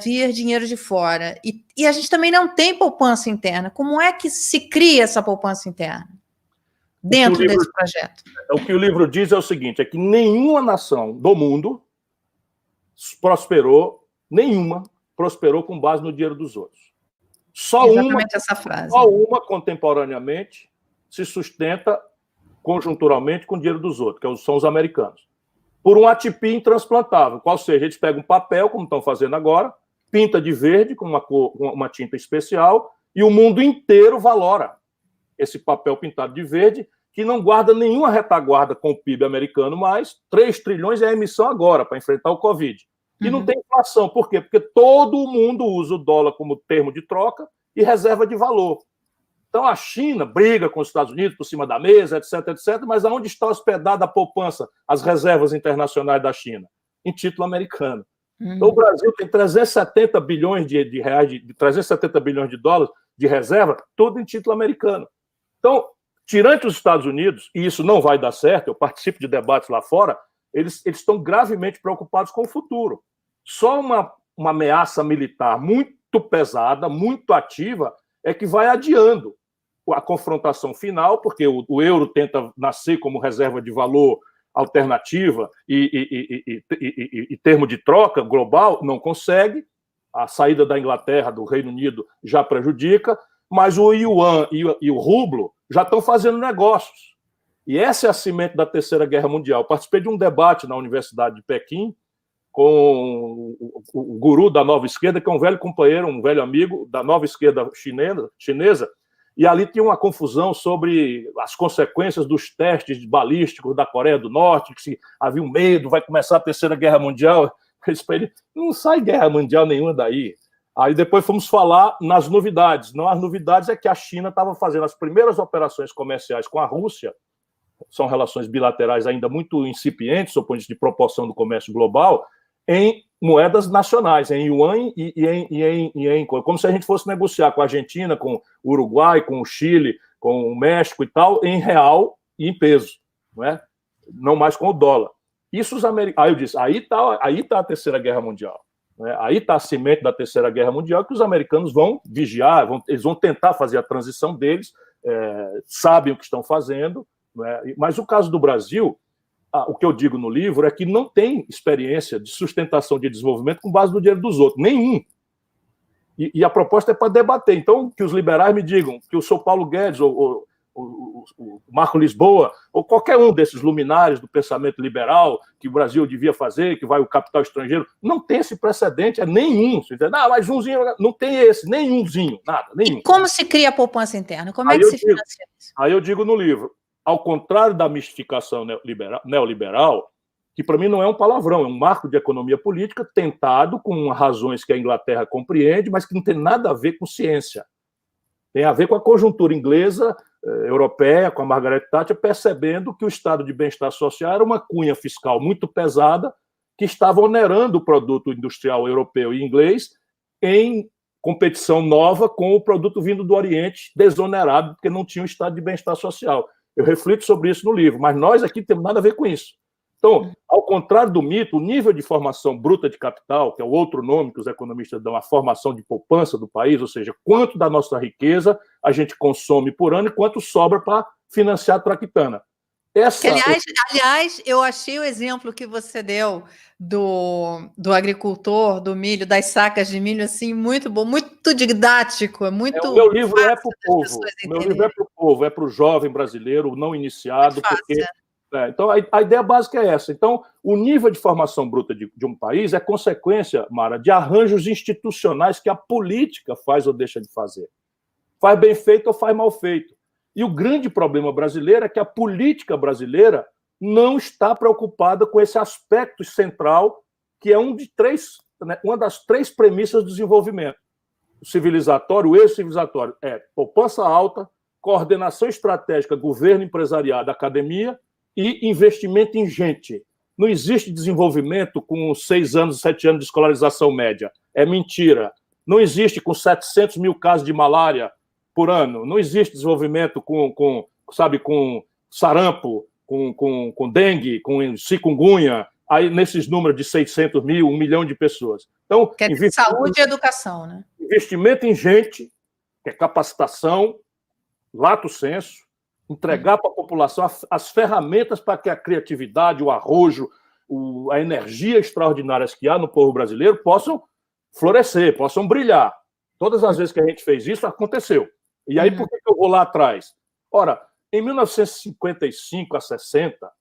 vir dinheiro de fora. E a gente também não tem poupança interna. Como é que se cria essa poupança interna dentro desse projeto? O que o livro diz é o seguinte, é que nenhuma nação do mundo prosperou com base no dinheiro dos outros. Exatamente essa frase. Só uma, contemporaneamente, se sustenta conjunturalmente com o dinheiro dos outros, que são os americanos. Por um ATP intransplantável, qual seja, eles pegam um papel, como estão fazendo agora, pinta de verde com uma tinta especial, e o mundo inteiro valora esse papel pintado de verde, que não guarda nenhuma retaguarda com o PIB americano mais. 3 trilhões é a emissão agora, para enfrentar o Covid. E não tem inflação. Por quê? Porque todo mundo usa o dólar como termo de troca e reserva de valor. Então, a China briga com os Estados Unidos por cima da mesa, etc., etc., mas aonde está hospedada a poupança, as reservas internacionais da China? Em título americano. Então, o Brasil tem 370 bilhões de reais, 370 bilhões de dólares de reserva, tudo em título americano. Então, tirante os Estados Unidos, e isso não vai dar certo, eu participo de debates lá fora, eles estão gravemente preocupados com o futuro. Só uma ameaça militar muito pesada, muito ativa, é que vai adiando a confrontação final, porque o euro tenta nascer como reserva de valor alternativa e termo de troca global, não consegue. A saída da Inglaterra, do Reino Unido, já prejudica, mas o yuan e o rublo já estão fazendo negócios. E essa é a semente da Terceira Guerra Mundial. Participei de um debate na Universidade de Pequim com o guru da nova esquerda, que é um velho companheiro, um velho amigo da nova esquerda chinesa, e ali tinha uma confusão sobre as consequências dos testes balísticos da Coreia do Norte, que se havia um medo, vai começar a Terceira Guerra Mundial. Eu disse para ele, não sai guerra mundial nenhuma daí. Aí depois fomos falar nas novidades. Não, as novidades é que a China estava fazendo as primeiras operações comerciais com a Rússia, são relações bilaterais ainda muito incipientes, do ponto de vista de proporção do comércio global, em moedas nacionais, em yuan e em como se a gente fosse negociar com a Argentina, com o Uruguai, com o Chile, com o México e tal, em real e em peso, não é? Não mais com o dólar. Isso os americanos. Aí eu disse, aí tá a Terceira Guerra Mundial. Né? Aí está a semente da Terceira Guerra Mundial, que os americanos vão vigiar, eles vão tentar fazer a transição deles, sabem o que estão fazendo, né? Mas o caso do Brasil, o que eu digo no livro é que não tem experiência de sustentação de desenvolvimento com base no dinheiro dos outros, nenhum. E a proposta é para debater. Então, que os liberais me digam que o São Paulo Guedes, ou o Marco Lisboa, ou qualquer um desses luminares do pensamento liberal que o Brasil devia fazer, que vai o capital estrangeiro, não tem esse precedente, é nenhum. Mas umzinho, não tem esse, nenhumzinho, nada, nenhum. E como se cria a poupança interna? Como é que se financia isso? Aí eu digo no livro, ao contrário da mistificação neoliberal, que para mim não é um palavrão, é um marco de economia política tentado com razões que a Inglaterra compreende, mas que não tem nada a ver com ciência. Tem a ver com a conjuntura inglesa, europeia, com a Margaret Thatcher, percebendo que o estado de bem-estar social era uma cunha fiscal muito pesada que estava onerando o produto industrial europeu e inglês em competição nova com o produto vindo do Oriente, desonerado, porque não tinha um estado de bem-estar social. Eu reflito sobre isso no livro, mas nós aqui temos nada a ver com isso. Então, ao contrário do mito, o nível de formação bruta de capital, que é o outro nome que os economistas dão, a formação de poupança do país, ou seja, quanto da nossa riqueza a gente consome por ano e quanto sobra para financiar a traquitana. Aliás, eu achei o exemplo que você deu do agricultor, do milho, das sacas de milho, assim, muito bom, muito didático, muito o meu livro é para o povo, o meu livro é para o povo, é para o jovem brasileiro, não iniciado, porque... Então, a ideia básica é essa. Então, o nível de formação bruta de um país é consequência, Mara, de arranjos institucionais que a política faz ou deixa de fazer. Faz bem feito ou faz mal feito. E o grande problema brasileiro é que a política brasileira não está preocupada com esse aspecto central, que é uma das 3 premissas do desenvolvimento. O civilizatório, o eixo civilizatório é poupança alta, coordenação estratégica, governo, empresariado, academia e investimento em gente. Não existe desenvolvimento com 6 anos, 7 anos de escolarização média. É mentira. Não existe com 700 mil casos de malária por ano. Não existe desenvolvimento com sarampo, com dengue, com chikungunya, aí nesses números de 600 mil, 1 milhão de pessoas. Então, saúde e educação, né? Investimento em gente, que é capacitação, lato sensu, entregar para a população as ferramentas para que a criatividade, o arrojo, a energia extraordinária que há no povo brasileiro possam florescer, possam brilhar. Todas as vezes que a gente fez isso, aconteceu. E aí, por que eu vou lá atrás? Ora, em 1955 a 60,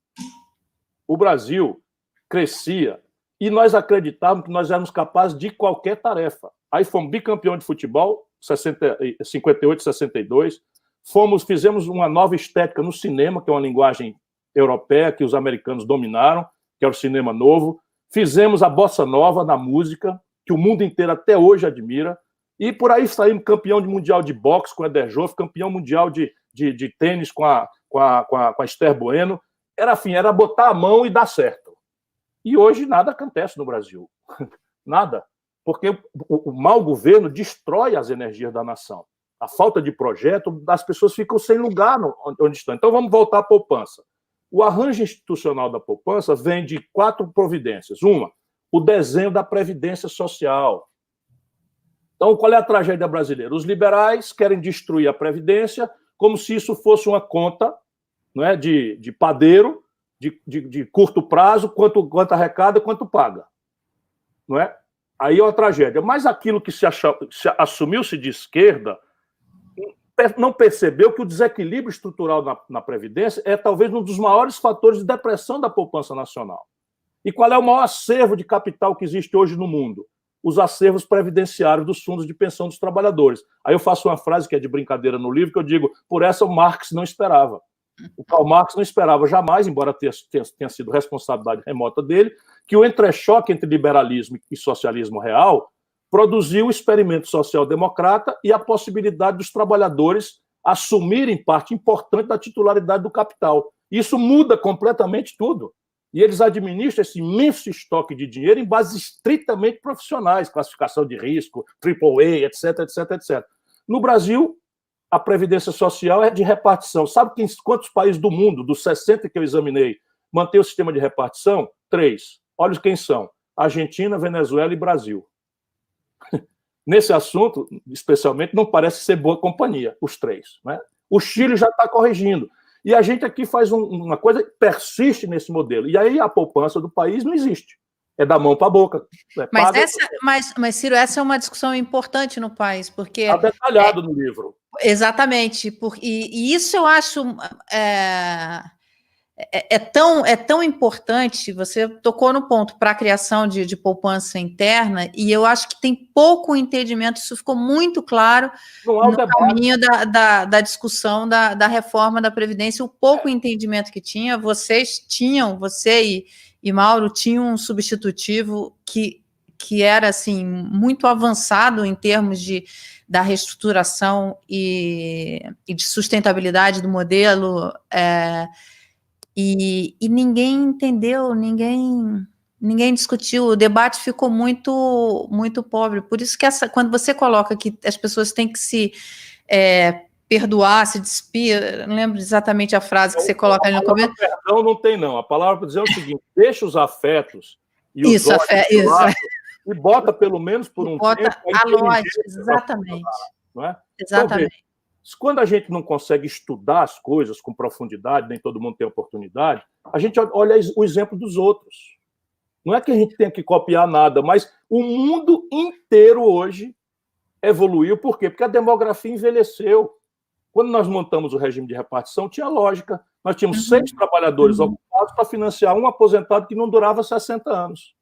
o Brasil crescia e nós acreditávamos que nós éramos capazes de qualquer tarefa. Aí fomos bicampeão de futebol, 58, 62. Fizemos uma nova estética no cinema, que é uma linguagem europeia que os americanos dominaram, que é o cinema novo. Fizemos a bossa nova na música, que o mundo inteiro até hoje admira. E por aí saímos campeão mundial de boxe com o Eder Joffre, campeão mundial de tênis com a Esther Bueno. Era botar a mão e dar certo. E hoje nada acontece no Brasil. Nada. Porque o mau governo destrói as energias da nação. A falta de projeto, as pessoas ficam sem lugar onde estão. Então vamos voltar à poupança. O arranjo institucional da poupança vem de 4 providências. Uma, o desenho da Previdência Social. Então, qual é a tragédia brasileira? Os liberais querem destruir a Previdência como se isso fosse uma conta, não é, de padeiro, de curto prazo, quanto arrecada, quanto paga. Não é? Aí é uma tragédia. Mas aquilo que assumiu-se de esquerda não percebeu que o desequilíbrio estrutural na Previdência é talvez um dos maiores fatores de depressão da poupança nacional. E qual é o maior acervo de capital que existe hoje no mundo? Os acervos previdenciários dos fundos de pensão dos trabalhadores. Aí eu faço uma frase que é de brincadeira no livro, que eu digo, por essa o Marx não esperava. O Karl Marx não esperava jamais, embora tenha sido responsabilidade remota dele, que o entrechoque entre liberalismo e socialismo real produziu o experimento social-democrata e a possibilidade dos trabalhadores assumirem parte importante da titularidade do capital. Isso muda completamente tudo. E eles administram esse imenso estoque de dinheiro em bases estritamente profissionais, classificação de risco, AAA, etc, etc, etc. No Brasil, a Previdência Social é de repartição. Sabe quantos países do mundo, dos 60 que eu examinei, mantém o sistema de repartição? 3. Olha quem são. Argentina, Venezuela e Brasil. Nesse assunto, especialmente, não parece ser boa companhia, os 3. Né? O Chile já está corrigindo. E a gente aqui faz uma coisa que persiste nesse modelo. E aí a poupança do país não existe. É da mão para a boca. Mas, Ciro, essa é uma discussão importante no país, porque... Está detalhado no livro. Exatamente. E isso eu acho... É tão importante, você tocou no ponto para a criação de poupança interna, e eu acho que tem pouco entendimento, isso ficou muito claro no caminho da discussão da reforma da Previdência, o pouco entendimento que tinha, você e Mauro tinham um substitutivo que era assim, muito avançado em termos da reestruturação e de sustentabilidade do modelo, e ninguém entendeu, ninguém discutiu, o debate ficou muito, muito pobre. Por isso que quando você coloca que as pessoas têm que se perdoar, se despir, não lembro exatamente a frase que você coloca ali no começo. Perdão não tem, não. A palavra para dizer é o seguinte: deixa os afetos e os ódios e bota pelo menos por um tempo a lógica, exatamente. Não é? Exatamente. Então, Quando a gente não consegue estudar as coisas com profundidade, nem todo mundo tem oportunidade, a gente olha o exemplo dos outros. Não é que a gente tenha que copiar nada, mas o mundo inteiro hoje evoluiu. Por quê? Porque a demografia envelheceu. Quando nós montamos o regime de repartição, tinha lógica. Nós tínhamos 6 trabalhadores ocupados para financiar um aposentado que não durava 60 anos.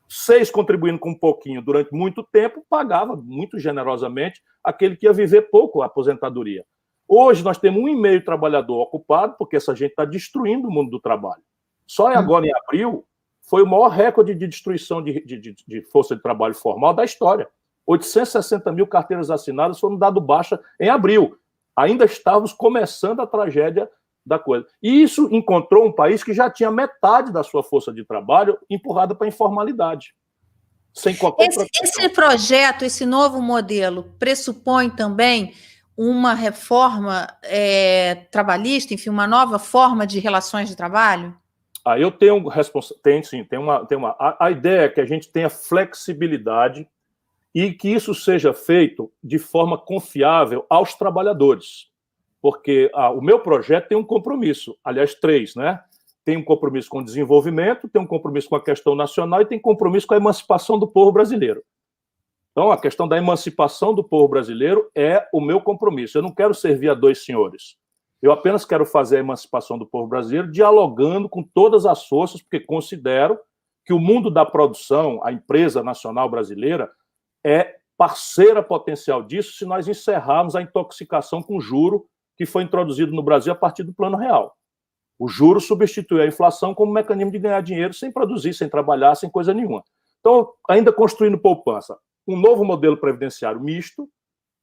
6 contribuindo com um pouquinho durante muito tempo, pagava muito generosamente aquele que ia viver pouco a aposentadoria. Hoje nós temos 1,5 trabalhador ocupado, porque essa gente está destruindo o mundo do trabalho. Só agora, em abril, foi o maior recorde de destruição de força de trabalho formal da história. 860 mil carteiras assinadas foram dadas baixa em abril. Ainda estávamos começando a tragédia da coisa. E isso encontrou um país que já tinha metade da sua força de trabalho empurrada para a informalidade. Sem qualquer esse projeto, esse novo modelo, pressupõe também uma reforma trabalhista, enfim, uma nova forma de relações de trabalho? Eu tenho a ideia é que a gente tenha flexibilidade e que isso seja feito de forma confiável aos trabalhadores. Porque o meu projeto tem um compromisso, aliás, 3, né? Tem um compromisso com o desenvolvimento, tem um compromisso com a questão nacional e tem compromisso com a emancipação do povo brasileiro. Então, a questão da emancipação do povo brasileiro é o meu compromisso. Eu não quero servir a 2 senhores. Eu apenas quero fazer a emancipação do povo brasileiro dialogando com todas as forças, porque considero que o mundo da produção, a empresa nacional brasileira, é parceira potencial disso se nós encerrarmos a intoxicação com juro que foi introduzido no Brasil a partir do Plano Real. O juro substituiu a inflação como mecanismo de ganhar dinheiro sem produzir, sem trabalhar, sem coisa nenhuma. Então, ainda construindo poupança, um novo modelo previdenciário misto,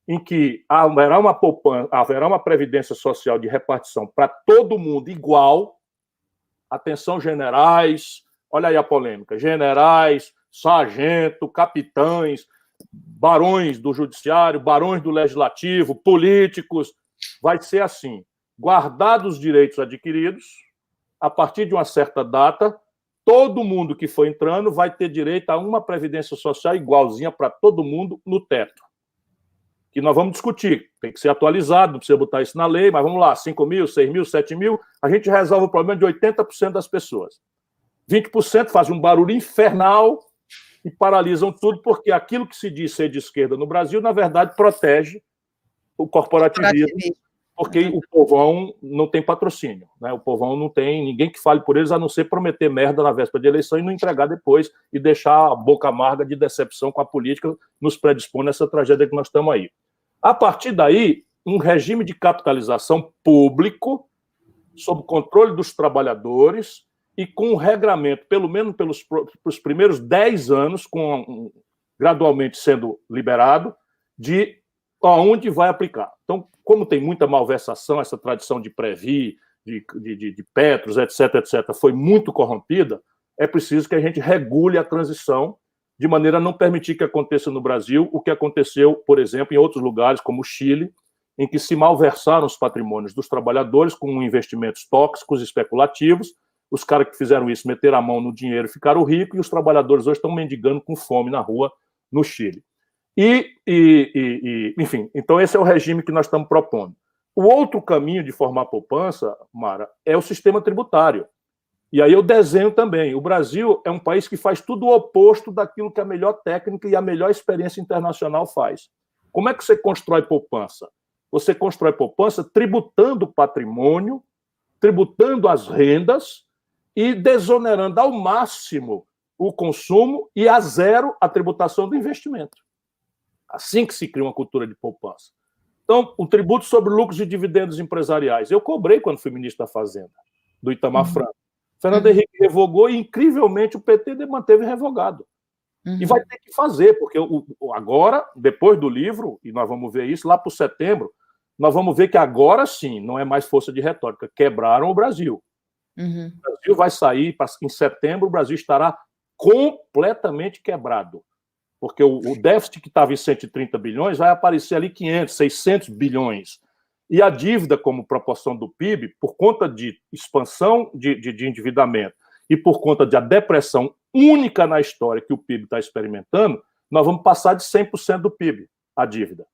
em que haverá uma previdência social de repartição para todo mundo igual. Atenção, generais, olha aí a polêmica, generais, sargento, capitães, barões do judiciário, barões do legislativo, políticos, vai ser assim, guardados os direitos adquiridos, a partir de uma certa data, todo mundo que for entrando vai ter direito a uma previdência social igualzinha para todo mundo no teto. Que nós vamos discutir, tem que ser atualizado, não precisa botar isso na lei, mas vamos lá, 5 mil, 6 mil, 7 mil, a gente resolve o problema de 80% das pessoas. 20% fazem um barulho infernal e paralisam tudo, porque aquilo que se diz ser de esquerda no Brasil, na verdade, protege o corporativismo, porque o povão não tem patrocínio, né? O povão não tem ninguém que fale por eles, a não ser prometer merda na véspera de eleição e não entregar depois e deixar a boca amarga de decepção com a política nos predispõe nessa tragédia que nós estamos aí. A partir daí, um regime de capitalização público, sob controle dos trabalhadores e com um regramento, pelo menos pelos primeiros 10 anos, gradualmente sendo liberado, de aonde vai aplicar. Então, como tem muita malversação, essa tradição de Previ, de Petros, etc., foi muito corrompida, é preciso que a gente regule a transição de maneira a não permitir que aconteça no Brasil o que aconteceu, por exemplo, em outros lugares, como o Chile, em que se malversaram os patrimônios dos trabalhadores com investimentos tóxicos, especulativos. Os caras que fizeram isso meteram a mão no dinheiro e ficaram ricos, e os trabalhadores hoje estão mendigando com fome na rua no Chile. Enfim, então esse é o regime que nós estamos propondo. O outro caminho de formar poupança, Mara, é o sistema tributário. E aí eu desenho também. O Brasil é um país que faz tudo o oposto daquilo que a melhor técnica e a melhor experiência internacional faz. Como é que você constrói poupança? Você constrói poupança tributando o patrimônio, tributando as rendas e desonerando ao máximo o consumo e a zero a tributação do investimento. Assim que se cria uma cultura de poupança. Então, o tributo sobre lucros e dividendos empresariais. Eu cobrei quando fui ministro da Fazenda, do Itamar Franco. Fernando Henrique revogou e, incrivelmente, o PT manteve revogado. E vai ter que fazer, porque agora, depois do livro, e nós vamos ver isso lá para setembro, nós vamos ver que agora sim, não é mais força de retórica, quebraram o Brasil. O Brasil vai sair, em setembro, o Brasil estará completamente quebrado. Porque o déficit que estava em 130 bilhões vai aparecer ali 500, 600 bilhões. E a dívida, como proporção do PIB, por conta de expansão de endividamento e por conta da depressão única na história que o PIB está experimentando, nós vamos passar de 100% do PIB, a dívida.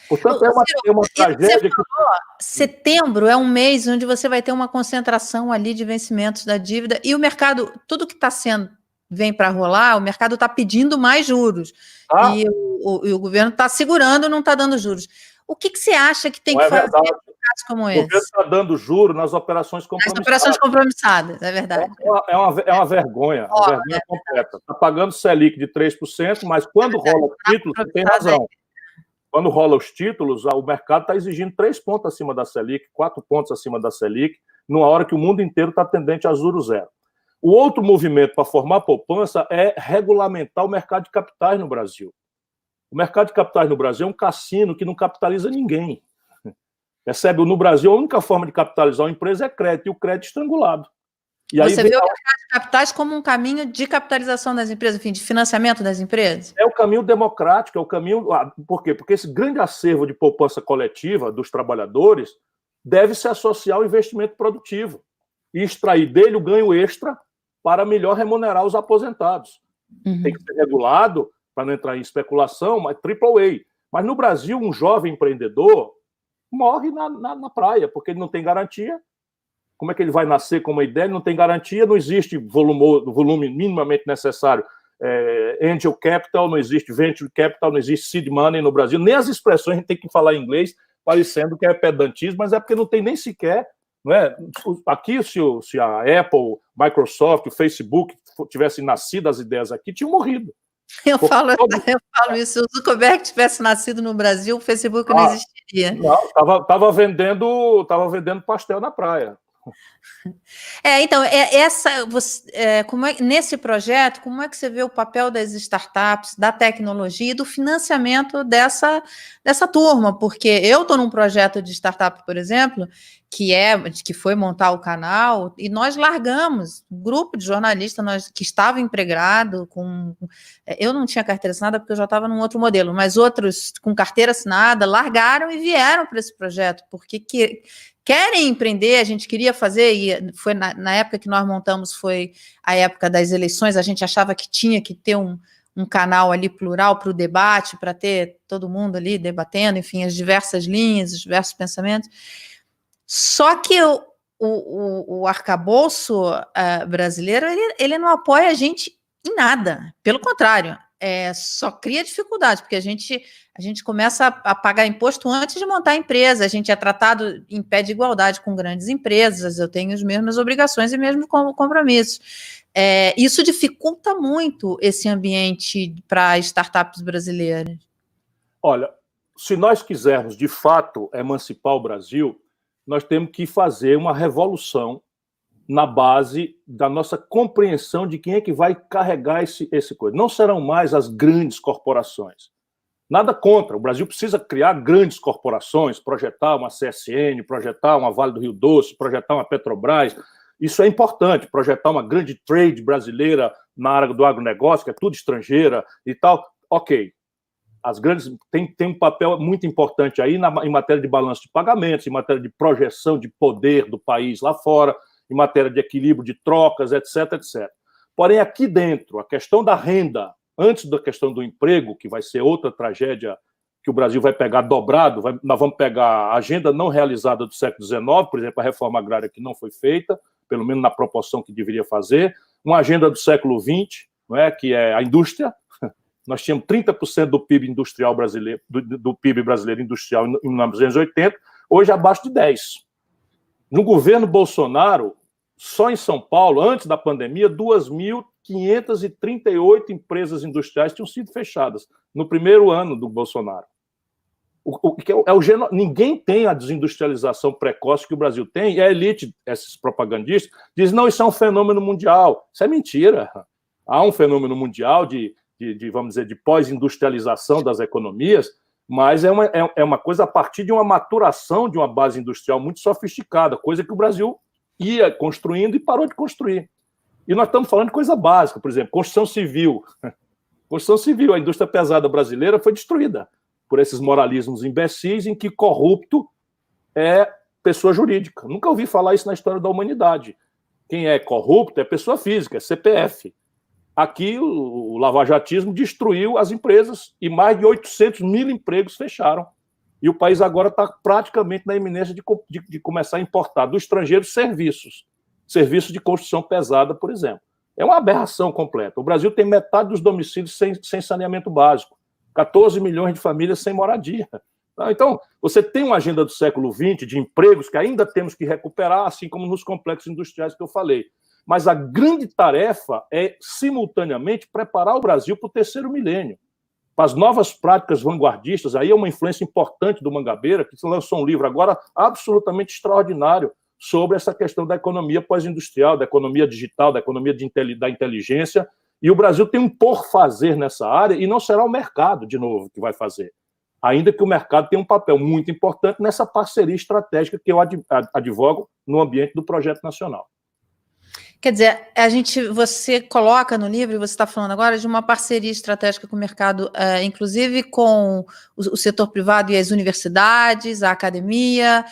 Portanto, é uma tragédia. Setembro é um mês onde você vai ter uma concentração ali de vencimentos da dívida e o mercado, tudo que está vem para rolar, o mercado está pedindo mais juros. E o governo está segurando, não está dando juros. O que você acha que tem que fazer em casos como esse? O governo está dando juros nas operações compromissadas. Nas operações compromissadas, é verdade. É uma vergonha, uma vergonha completa. Está pagando Selic de 3%, mas quando rola o título, você tem razão. Quando rola os títulos, o mercado está exigindo 3 pontos acima da Selic, 4 pontos acima da Selic, numa hora que o mundo inteiro está tendente a juros zero. O outro movimento para formar poupança é regulamentar o mercado de capitais no Brasil. O mercado de capitais no Brasil é um cassino que não capitaliza ninguém. Percebe? No Brasil, a única forma de capitalizar uma empresa é crédito, e o crédito estrangulado. E você vê o mercado de capitais como um caminho de capitalização das empresas, enfim, de financiamento das empresas? É o caminho democrático, é o caminho... Por quê? Porque esse grande acervo de poupança coletiva dos trabalhadores deve se associar ao investimento produtivo e extrair dele o ganho extra para melhor remunerar os aposentados. Tem que ser regulado, para não entrar em especulação, mas AAA. Mas no Brasil, um jovem empreendedor morre na praia, porque ele não tem garantia. Como é que ele vai nascer com uma ideia? Ele não tem garantia, não existe volume minimamente necessário. Angel Capital, não existe Venture Capital, não existe Seed Money no Brasil. Nem as expressões a gente tem que falar em inglês, parecendo que é pedantismo, mas é porque não tem nem sequer... Não é? Aqui, se a Apple, Microsoft, o Facebook tivessem nascido as ideias aqui, tinham morrido. Eu falo isso. Se o Zuckerberg tivesse nascido no Brasil, o Facebook não existiria. Não, estava vendendo pastel na praia. Então, nesse projeto, como é que você vê o papel das startups, da tecnologia e do financiamento dessa turma? Porque eu estou num projeto de startup, por exemplo, que foi montar o canal, e nós largamos, um grupo de jornalistas que estava empregado, eu não tinha carteira assinada porque eu já estava num outro modelo, mas outros com carteira assinada largaram e vieram para esse projeto, porque querem empreender. A gente queria fazer, e foi na época que nós montamos, foi a época das eleições, a gente achava que tinha que ter um canal ali plural para o debate, para ter todo mundo ali debatendo, enfim, as diversas linhas, os diversos pensamentos. Só que o arcabouço brasileiro, ele não apoia a gente em nada, pelo contrário, só cria dificuldade, porque a gente começa a pagar imposto antes de montar a empresa, a gente é tratado em pé de igualdade com grandes empresas, eu tenho as mesmas obrigações e mesmo compromissos. Isso dificulta muito esse ambiente para startups brasileiras. Olha, se nós quisermos, de fato, emancipar o Brasil, nós temos que fazer uma revolução na base da nossa compreensão de quem é que vai carregar esse coisa. Não serão mais as grandes corporações. Nada contra, o Brasil precisa criar grandes corporações, projetar uma CSN, projetar uma Vale do Rio Doce, projetar uma Petrobras. Isso é importante, projetar uma grande trade brasileira na área do agronegócio, que é tudo estrangeira e tal. Ok. As grandes tem um papel muito importante aí em matéria de balanço de pagamentos, em matéria de projeção de poder do país lá fora, em matéria de equilíbrio de trocas, etc, etc. Porém, aqui dentro, a questão da renda, antes da questão do emprego, que vai ser outra tragédia que o Brasil vai pegar dobrado, nós vamos pegar a agenda não realizada do século XIX, por exemplo, a reforma agrária que não foi feita, pelo menos na proporção que deveria fazer, uma agenda do século XX, não é, que é a indústria. Nós tínhamos 30% do PIB industrial brasileiro, do PIB brasileiro industrial em 1980, hoje abaixo de 10%. No governo Bolsonaro, só em São Paulo, antes da pandemia, 2.538 empresas industriais tinham sido fechadas no primeiro ano do Bolsonaro. Ninguém tem a desindustrialização precoce que o Brasil tem, e a elite, esses propagandistas, diz, não, isso é um fenômeno mundial. Isso é mentira. Há um fenômeno mundial vamos dizer, de pós-industrialização das economias, mas é uma coisa a partir de uma maturação de uma base industrial muito sofisticada, coisa que o Brasil ia construindo e parou de construir. E nós estamos falando de coisa básica, por exemplo, construção civil. Construção civil, a indústria pesada brasileira foi destruída por esses moralismos imbecis em que corrupto é pessoa jurídica. Nunca ouvi falar isso na história da humanidade. Quem é corrupto é pessoa física, é CPF. Aqui, o lavajatismo destruiu as empresas e mais de 800 mil empregos fecharam. E o país agora está praticamente na iminência de começar a importar do estrangeiro serviços de construção pesada, por exemplo. É uma aberração completa. O Brasil tem metade dos domicílios sem saneamento básico, 14 milhões de famílias sem moradia. Então, você tem uma agenda do século XX de empregos que ainda temos que recuperar, assim como nos complexos industriais que eu falei. Mas a grande tarefa é, simultaneamente, preparar o Brasil para o terceiro milênio, para as novas práticas vanguardistas. Aí é uma influência importante do Mangabeira, que lançou um livro agora absolutamente extraordinário sobre essa questão da economia pós-industrial, da economia digital, da economia da inteligência. E o Brasil tem um por-fazer nessa área, e não será o mercado, de novo, que vai fazer. Ainda que o mercado tenha um papel muito importante nessa parceria estratégica que eu advogo no ambiente do projeto nacional. Quer dizer, você coloca no livro, e você está falando agora, de uma parceria estratégica com o mercado, inclusive com o setor privado e as universidades, a academia,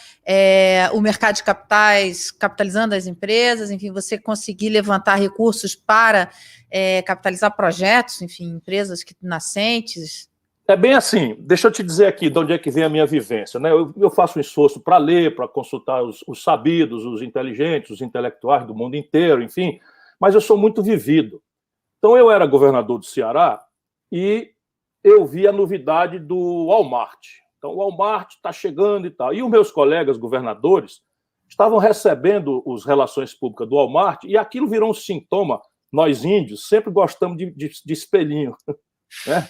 o mercado de capitais, capitalizando as empresas, enfim, você conseguir levantar recursos para capitalizar projetos, enfim, empresas nascentes. É bem assim, deixa eu te dizer aqui de onde é que vem a minha vivência, né? Eu faço um esforço para ler, para consultar os sabidos, os inteligentes, os intelectuais do mundo inteiro, enfim, mas eu sou muito vivido. Então, eu era governador do Ceará e eu vi a novidade do Walmart. Então, o Walmart está chegando e tal. E os meus colegas governadores estavam recebendo as relações públicas do Walmart e aquilo virou um sintoma. Nós, índios, sempre gostamos de espelhinho, né?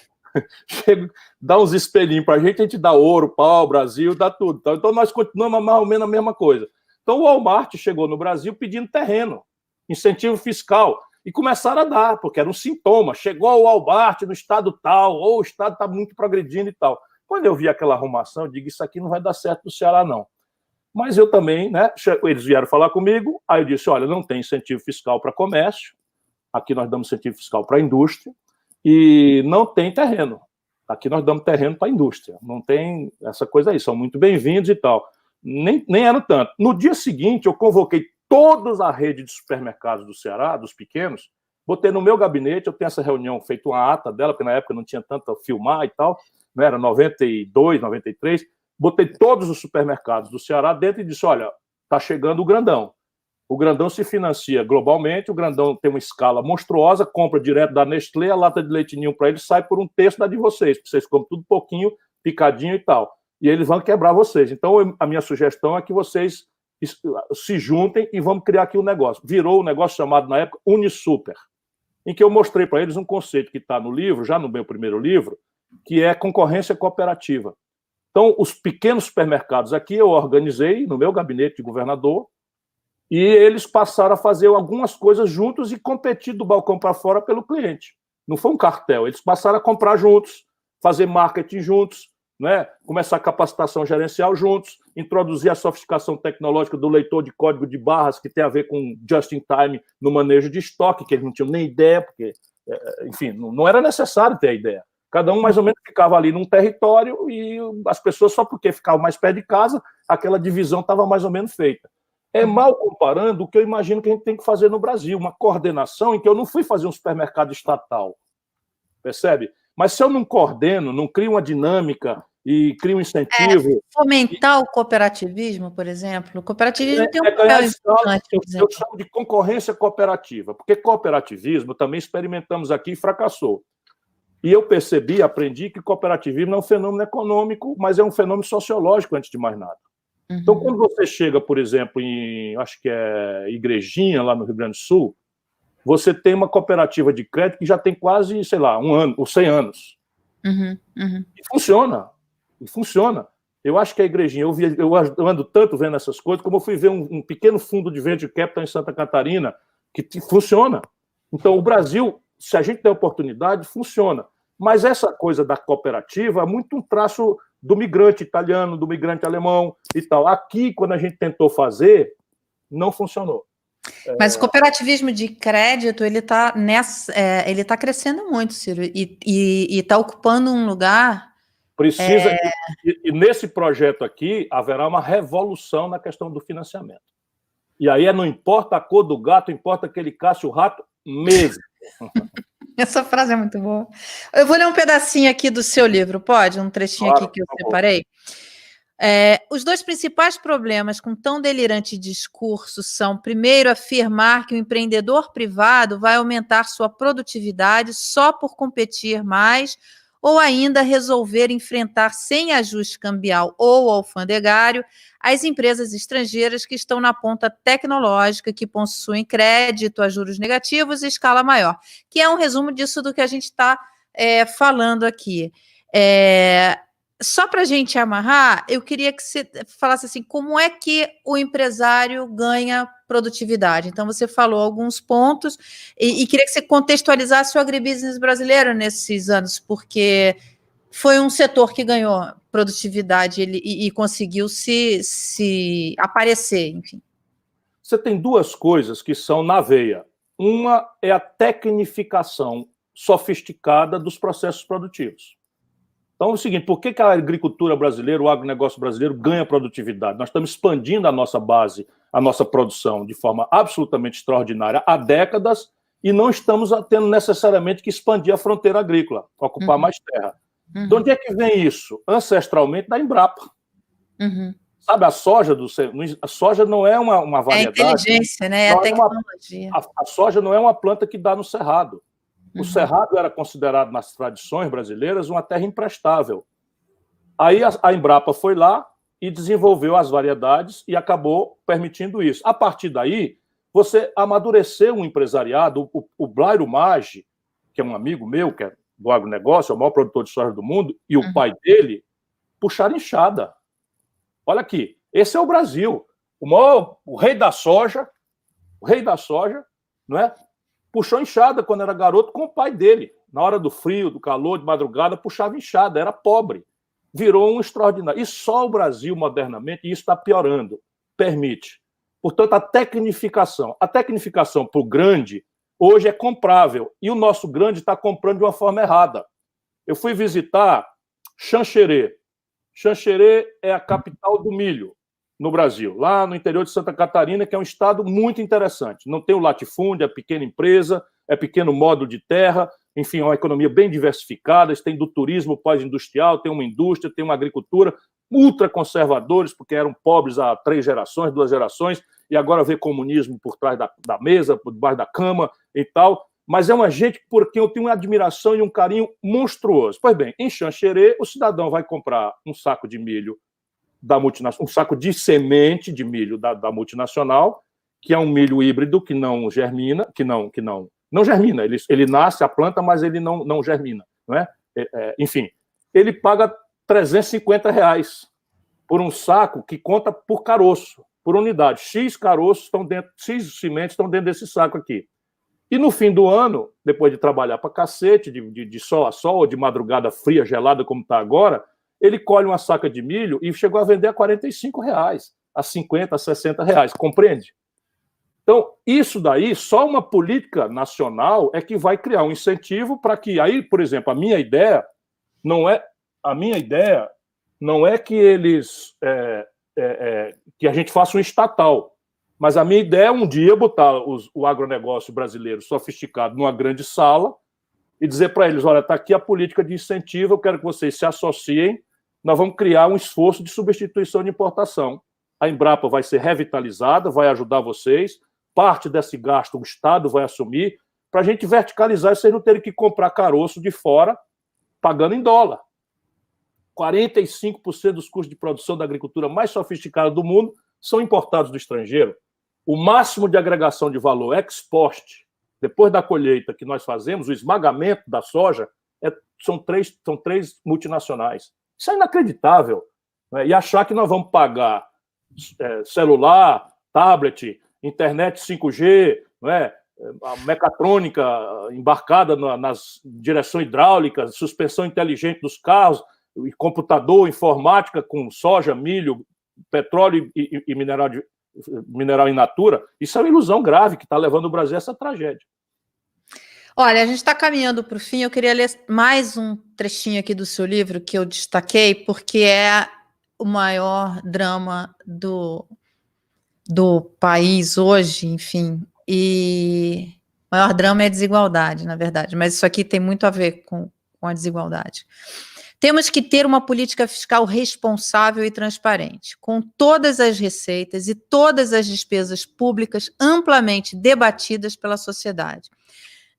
Dá uns espelhinhos para a gente dá ouro, pau, Brasil, dá tudo. Então, nós continuamos mais ou menos a mesma coisa. Então, o Walmart chegou no Brasil pedindo terreno, incentivo fiscal, e começaram a dar, porque era um sintoma. Chegou o Walmart no estado tal, ou o estado está muito progredindo e tal. Quando eu vi aquela arrumação, eu digo, isso aqui não vai dar certo no Ceará, não. Mas eu também, né? Eles vieram falar comigo, aí eu disse, olha, não tem incentivo fiscal para comércio, aqui nós damos incentivo fiscal para a indústria, e não tem terreno. Aqui nós damos terreno para a indústria. Não tem essa coisa aí. São muito bem-vindos e tal. Nem era tanto. No dia seguinte, eu convoquei toda a rede de supermercados do Ceará, dos pequenos, botei no meu gabinete, eu tenho essa reunião, feito uma ata dela, porque na época não tinha tanto a filmar e tal, né? Era 92, 93, botei todos os supermercados do Ceará dentro e disse, olha, está chegando o grandão. O grandão se financia globalmente, o grandão tem uma escala monstruosa, compra direto da Nestlé, a lata de leite ninho para ele sai por um terço da de vocês, porque vocês compram tudo pouquinho, picadinho e tal. E eles vão quebrar vocês. Então, a minha sugestão é que vocês se juntem e vamos criar aqui um negócio. Virou um negócio chamado, na época, Unisuper, em que eu mostrei para eles um conceito que está no livro, já no meu primeiro livro, que é concorrência cooperativa. Então, os pequenos supermercados aqui eu organizei no meu gabinete de governador, e eles passaram a fazer algumas coisas juntos e competir do balcão para fora pelo cliente. Não foi um cartel, eles passaram a comprar juntos, fazer marketing juntos, né? Começar a capacitação gerencial juntos, introduzir a sofisticação tecnológica do leitor de código de barras, que tem a ver com just-in-time no manejo de estoque, que eles não tinham nem ideia, porque, enfim, não era necessário ter a ideia. Cada um mais ou menos ficava ali num território e as pessoas, só porque ficavam mais perto de casa, aquela divisão estava mais ou menos feita. É mal comparando o que eu imagino que a gente tem que fazer no Brasil, uma coordenação em que eu não fui fazer um supermercado estatal, percebe? Mas se eu não coordeno, não crio uma dinâmica e crio um incentivo... Fomentar o cooperativismo, por exemplo. O cooperativismo tem um papel importante. Eu chamo de concorrência cooperativa, porque cooperativismo também experimentamos aqui e fracassou. E eu percebi, aprendi que cooperativismo não é um fenômeno econômico, mas é um fenômeno sociológico, antes de mais nada. Então, quando você chega, por exemplo, acho que é Igrejinha, lá no Rio Grande do Sul, você tem uma cooperativa de crédito que já tem quase, sei lá, 1 ano ou 100 anos. E funciona. Eu acho que a Igrejinha, eu ando tanto vendo essas coisas, como eu fui ver um pequeno fundo de venture capital em Santa Catarina, que funciona. Então, o Brasil, se a gente tem oportunidade, funciona. Mas essa coisa da cooperativa é muito um traço do migrante italiano, do migrante alemão e tal. Aqui, quando a gente tentou fazer, não funcionou. Mas o cooperativismo de crédito, ele está crescendo muito, Ciro, e está ocupando um lugar... Precisa... E nesse projeto aqui, haverá uma revolução na questão do financiamento. E aí não importa a cor do gato, importa que ele caça o rato mesmo. Essa frase é muito boa. Eu vou ler um pedacinho aqui do seu livro, pode? Um trechinho aqui que eu separei. Os dois principais problemas com tão delirante discurso são, primeiro, afirmar que o empreendedor privado vai aumentar sua produtividade só por competir mais, ou ainda resolver enfrentar sem ajuste cambial ou alfandegário as empresas estrangeiras que estão na ponta tecnológica, que possuem crédito a juros negativos e escala maior, que é um resumo disso do que a gente está falando aqui. Só para a gente amarrar, eu queria que você falasse assim, como é que o empresário ganha produtividade? Então, você falou alguns pontos e queria que você contextualizasse o agribusiness brasileiro nesses anos, porque foi um setor que ganhou produtividade e conseguiu se aparecer, enfim. Você tem duas coisas que são na veia. Uma é a tecnificação sofisticada dos processos produtivos. Então é o seguinte, por que a agricultura brasileira, o agronegócio brasileiro ganha produtividade? Nós estamos expandindo a nossa base, a nossa produção de forma absolutamente extraordinária há décadas e não estamos tendo necessariamente que expandir a fronteira agrícola, ocupar mais terra. De onde é que vem isso? Ancestralmente da Embrapa. Sabe, a soja não é uma variedade. É inteligência, né? É a tecnologia. A soja não é uma planta que dá no cerrado. O cerrado era considerado, nas tradições brasileiras, uma terra imprestável. Aí a Embrapa foi lá e desenvolveu as variedades e acabou permitindo isso. A partir daí, você amadureceu um empresariado. O Blairo Maggi, que é um amigo meu, que é do agronegócio, é o maior produtor de soja do mundo, e o pai dele puxaram enxada. Olha aqui, esse é o Brasil. O rei da soja, não é? Puxou enxada quando era garoto com o pai dele. Na hora do frio, do calor, de madrugada, puxava enxada, era pobre. Virou um extraordinário. E só o Brasil, modernamente, e isso está piorando, permite. Portanto, a tecnificação para o grande, hoje é comprável. E o nosso grande está comprando de uma forma errada. Eu fui visitar Xanxerê. Xanxerê é a capital do milho no Brasil, lá no interior de Santa Catarina, que é um estado muito interessante. Não tem o latifúndio, é pequena empresa, é pequeno módulo de terra, enfim, é uma economia bem diversificada, eles têm do turismo pós-industrial, tem uma indústria, tem uma agricultura, ultraconservadores, porque eram pobres há 3 gerações, 2 gerações, e agora vê comunismo por trás da mesa, por debaixo da cama e tal, mas é uma gente por quem eu tenho uma admiração e um carinho monstruoso. Pois bem, em Xanxerê, o cidadão vai comprar um saco de milho da multinacional, um saco de semente de milho da multinacional, que é um milho híbrido que não germina, não germina, ele nasce a planta, mas ele não germina, não é? Enfim, ele paga R$350 por um saco que conta por caroço, por unidade. X caroços estão dentro, X sementes estão dentro desse saco aqui. E no fim do ano, depois de trabalhar para cacete, de sol a sol, ou de madrugada fria, gelada, como está agora, ele colhe uma saca de milho e chegou a vender a R$45, a R$50, a R$60, compreende? Então, isso daí, só uma política nacional é que vai criar um incentivo para que, aí, por exemplo, a minha ideia não é que eles que a gente faça um estatal, mas a minha ideia é um dia botar o agronegócio brasileiro sofisticado numa grande sala e dizer para eles, olha, está aqui a política de incentivo, eu quero que vocês se associem, nós vamos criar um esforço de substituição de importação. A Embrapa vai ser revitalizada, vai ajudar vocês, parte desse gasto o Estado vai assumir, para a gente verticalizar e vocês não terem que comprar caroço de fora, pagando em dólar. 45% dos custos de produção da agricultura mais sofisticada do mundo são importados do estrangeiro. O máximo de agregação de valor ex-post, depois da colheita que nós fazemos, o esmagamento da soja, são três multinacionais. Isso é inacreditável. Né? E achar que nós vamos pagar celular, tablet, internet 5G, não é? A mecatrônica embarcada nas direções hidráulicas, suspensão inteligente dos carros, e computador, informática com soja, milho, petróleo e mineral in natura, isso é uma ilusão grave que está levando o Brasil a essa tragédia. Olha, a gente está caminhando para o fim, eu queria ler mais um trechinho aqui do seu livro que eu destaquei, porque é o maior drama do país hoje, enfim, e o maior drama é a desigualdade, na verdade, mas isso aqui tem muito a ver com a desigualdade. Temos que ter uma política fiscal responsável e transparente, com todas as receitas e todas as despesas públicas amplamente debatidas pela sociedade.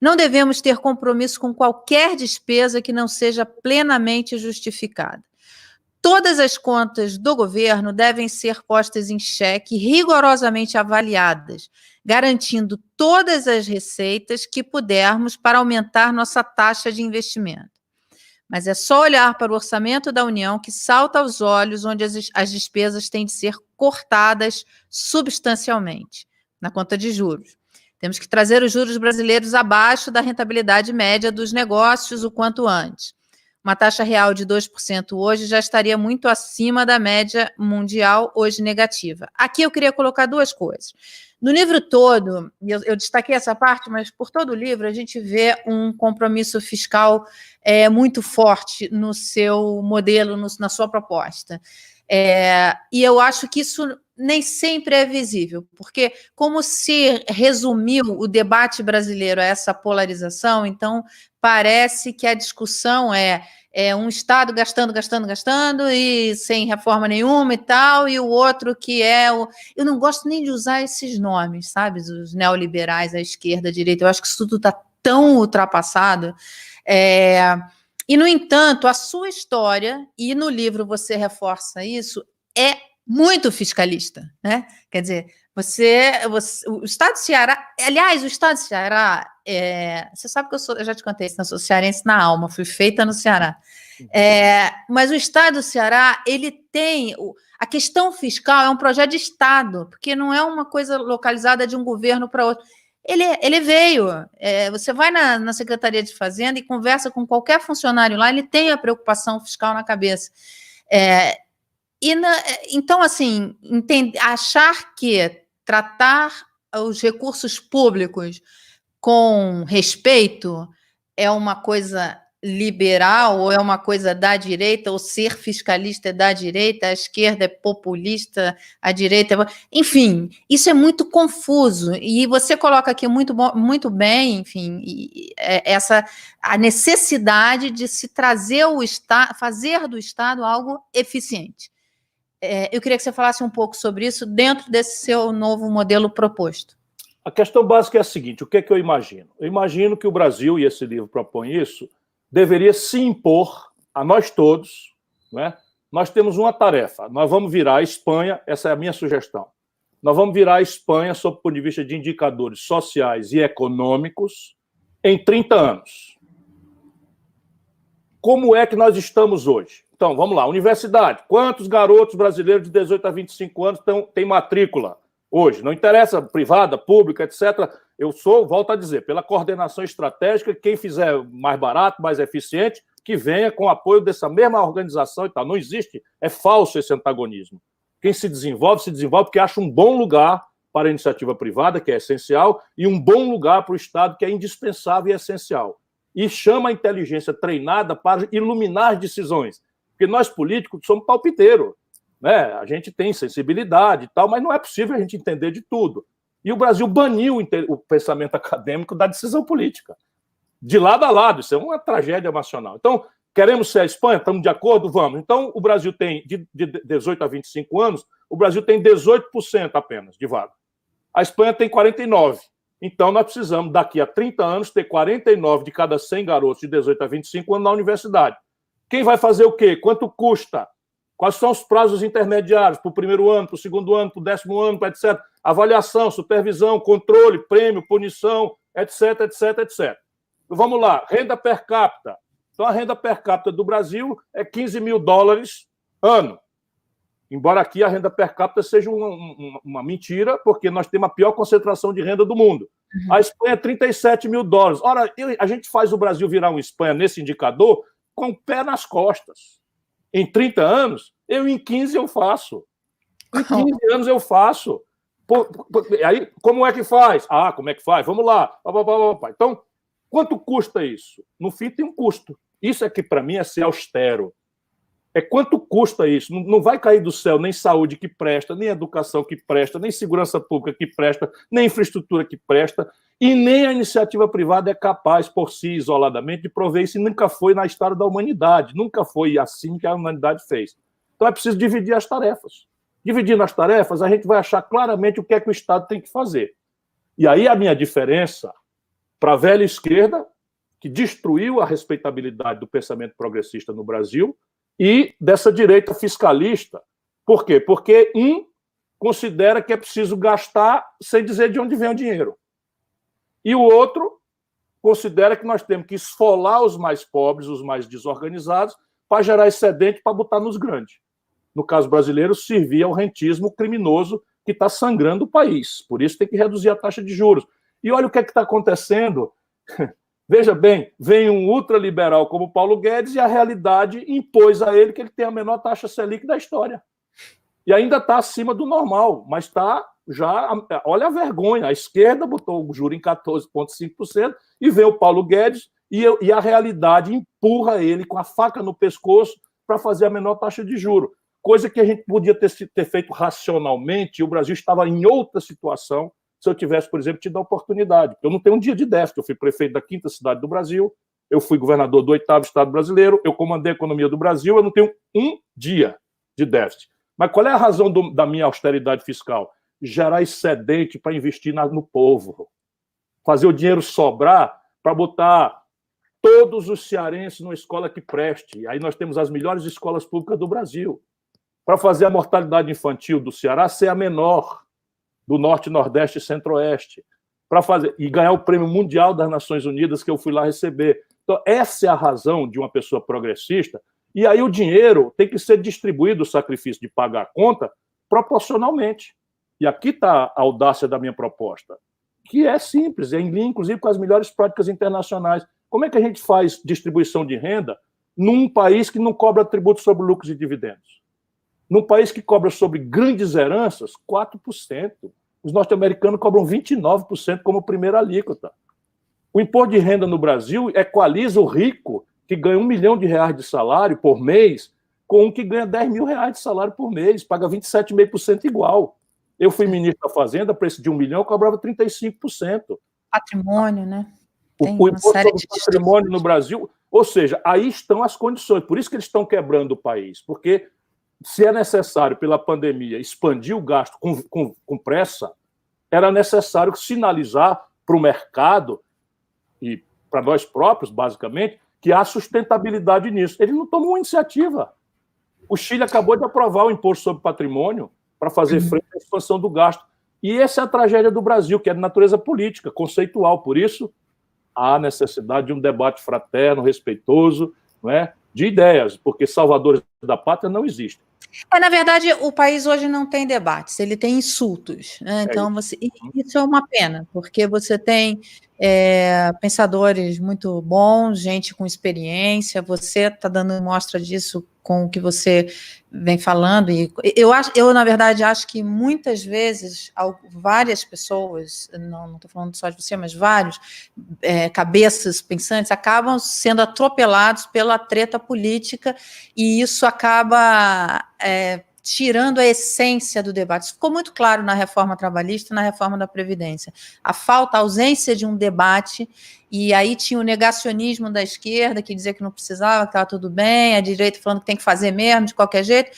Não devemos ter compromisso com qualquer despesa que não seja plenamente justificada. Todas as contas do governo devem ser postas em xeque e rigorosamente avaliadas, garantindo todas as receitas que pudermos para aumentar nossa taxa de investimento. Mas é só olhar para o orçamento da União que salta aos olhos onde as despesas têm de ser cortadas substancialmente, na conta de juros. Temos que trazer os juros brasileiros abaixo da rentabilidade média dos negócios o quanto antes. Uma taxa real de 2% hoje já estaria muito acima da média mundial, hoje negativa. Aqui eu queria colocar duas coisas. No livro todo, eu destaquei essa parte, mas por todo o livro a gente vê um compromisso fiscal muito forte no seu modelo, na sua proposta. E eu acho que isso nem sempre é visível, porque como se resumiu o debate brasileiro a essa polarização, então parece que a discussão é um Estado gastando e sem reforma nenhuma e tal, e o outro que eu não gosto nem de usar esses nomes, sabe? Os neoliberais, a esquerda, a direita, eu acho que isso tudo está tão ultrapassado. E, no entanto, a sua história, e no livro você reforça isso, é muito fiscalista, né? Quer dizer, o Estado do Ceará, aliás, o Estado do Ceará, você sabe que eu já te contei isso, eu sou cearense na alma, fui feita no Ceará. Mas o Estado do Ceará, ele tem, a questão fiscal é um projeto de Estado, porque não é uma coisa localizada de um governo para outro. Ele veio, você vai na Secretaria de Fazenda e conversa com qualquer funcionário lá, ele tem a preocupação fiscal na cabeça. Então, assim, achar que tratar os recursos públicos com respeito é uma coisa liberal ou é uma coisa da direita, ou ser fiscalista é da direita, a esquerda é populista, a direita enfim, isso é muito confuso, e você coloca aqui muito bem, enfim, a necessidade de se trazer o Estado, fazer do Estado algo eficiente. Eu queria que você falasse um pouco sobre isso dentro desse seu novo modelo proposto. A questão básica é a seguinte: o que é que eu imagino? Eu imagino que o Brasil, e esse livro propõe isso, deveria se impor a nós todos, né? Nós temos uma tarefa, nós vamos virar a Espanha, essa é a minha sugestão, nós vamos virar a Espanha sob o ponto de vista de indicadores sociais e econômicos em 30 anos. Como é que nós estamos hoje? Então, vamos lá, universidade. Quantos garotos brasileiros de 18 a 25 anos têm matrícula hoje? Não interessa, privada, pública, etc. Eu volto a dizer, pela coordenação estratégica, quem fizer mais barato, mais eficiente, que venha com o apoio dessa mesma organização e tal. Não existe, é falso esse antagonismo. Quem se desenvolve porque acha um bom lugar para a iniciativa privada, que é essencial, e um bom lugar para o Estado, que é indispensável e essencial. E chama a inteligência treinada para iluminar as decisões. Porque nós, políticos, somos palpiteiros, né? A gente tem sensibilidade e tal, mas não é possível a gente entender de tudo. E o Brasil baniu o pensamento acadêmico da decisão política. De lado a lado, isso é uma tragédia nacional. Então, queremos ser a Espanha? Estamos de acordo? Vamos. Então, o Brasil tem, de 18 a 25 anos, o Brasil tem 18% apenas de vaga. A Espanha tem 49%. Então, nós precisamos, daqui a 30 anos, ter 49 de cada 100 garotos de 18 a 25 anos na universidade. Quem vai fazer o quê? Quanto custa? Quais são os prazos intermediários para o primeiro ano, para o segundo ano, para o 10º ano, etc. Avaliação, supervisão, controle, prêmio, punição, etc, etc, etc. Vamos lá, renda per capita. Então, a renda per capita do Brasil é $15 mil ano. Embora aqui a renda per capita seja uma mentira, porque nós temos a pior concentração de renda do mundo. A Espanha é $37 mil. Ora, a gente faz o Brasil virar uma Espanha nesse indicador com o pé nas costas. Em 30 anos, em 15 eu faço. Em 15 anos eu faço. Aí, como é que faz? Como é que faz? Vamos lá. Então, quanto custa isso? No fim, tem um custo. Isso é que, para mim, é ser austero. É quanto custa isso? Não vai cair do céu nem saúde que presta, nem educação que presta, nem segurança pública que presta, nem infraestrutura que presta, e nem a iniciativa privada é capaz, por si, isoladamente, de prover isso, e nunca foi na história da humanidade, nunca foi assim que a humanidade fez. Então é preciso dividir as tarefas. Dividindo as tarefas, a gente vai achar claramente o que é que o Estado tem que fazer. E aí a minha diferença para a velha esquerda, que destruiu a respeitabilidade do pensamento progressista no Brasil, e dessa direita fiscalista. Por quê? Porque considera que é preciso gastar sem dizer de onde vem o dinheiro. E o outro considera que nós temos que esfolar os mais pobres, os mais desorganizados, para gerar excedente para botar nos grandes. No caso brasileiro, servir ao rentismo criminoso que está sangrando o país. Por isso tem que reduzir a taxa de juros. E olha o que é que está acontecendo. Veja bem, vem um ultraliberal como Paulo Guedes e a realidade impôs a ele que ele tem a menor taxa Selic da história. E ainda está acima do normal, mas está já... Olha a vergonha, a esquerda botou o juro em 14,5% e vem o Paulo Guedes e a realidade empurra ele com a faca no pescoço para fazer a menor taxa de juro. Coisa que a gente podia ter feito racionalmente, e o Brasil estava em outra situação se eu tivesse, por exemplo, tido a oportunidade. Eu não tenho um dia de déficit, eu fui prefeito da 5ª cidade do Brasil, eu fui governador do 8º estado brasileiro, eu comandei a economia do Brasil, eu não tenho um dia de déficit. Mas qual é a razão da minha austeridade fiscal? Gerar excedente para investir no povo. Fazer o dinheiro sobrar para botar todos os cearenses numa escola que preste. Aí nós temos as melhores escolas públicas do Brasil. Para fazer a mortalidade infantil do Ceará ser a menor do Norte, Nordeste e Centro-Oeste, para fazer e ganhar o Prêmio Mundial das Nações Unidas que eu fui lá receber. Então, essa é a razão de uma pessoa progressista, e aí o dinheiro tem que ser distribuído, o sacrifício de pagar a conta, proporcionalmente. E aqui está a audácia da minha proposta, que é simples, é em linha, inclusive, com as melhores práticas internacionais. Como é que a gente faz distribuição de renda num país que não cobra tributo sobre lucros e dividendos? Num país que cobra sobre grandes heranças, 4%. Os norte-americanos cobram 29% como primeira alíquota. O imposto de renda no Brasil equaliza o rico, que ganha R$1 milhão de salário por mês, com um que ganha R$10 mil de salário por mês, paga 27,5% igual. Eu fui ministro da Fazenda, preço de R$1 milhão, eu cobrava 35%. Patrimônio, né? O imposto sobre patrimônio no Brasil, ou seja, aí estão as condições. Por isso que eles estão quebrando o país, porque se é necessário, pela pandemia, expandir o gasto com pressa, era necessário sinalizar para o mercado e para nós próprios, basicamente, que há sustentabilidade nisso. Eles não tomam uma iniciativa. O Chile acabou de aprovar o imposto sobre patrimônio para fazer frente à expansão do gasto. E essa é a tragédia do Brasil, que é de natureza política, conceitual. Por isso, há necessidade de um debate fraterno, respeitoso, não é? De ideias, porque salvadores da pátria não existem. Na verdade, o país hoje não tem debates, ele tem insultos, né? Então, isso é uma pena, porque você tem pensadores muito bons, gente com experiência, você está dando mostra disso com o que você vem falando, e eu na verdade, acho que muitas vezes, várias pessoas, não estou falando só de você, mas vários cabeças pensantes acabam sendo atropelados pela treta política, e isso acaba tirando a essência do debate. Isso ficou muito claro na reforma trabalhista e na reforma da Previdência. A ausência de um debate, e aí tinha o negacionismo da esquerda, que dizia que não precisava, que estava tudo bem, a direita falando que tem que fazer mesmo, de qualquer jeito.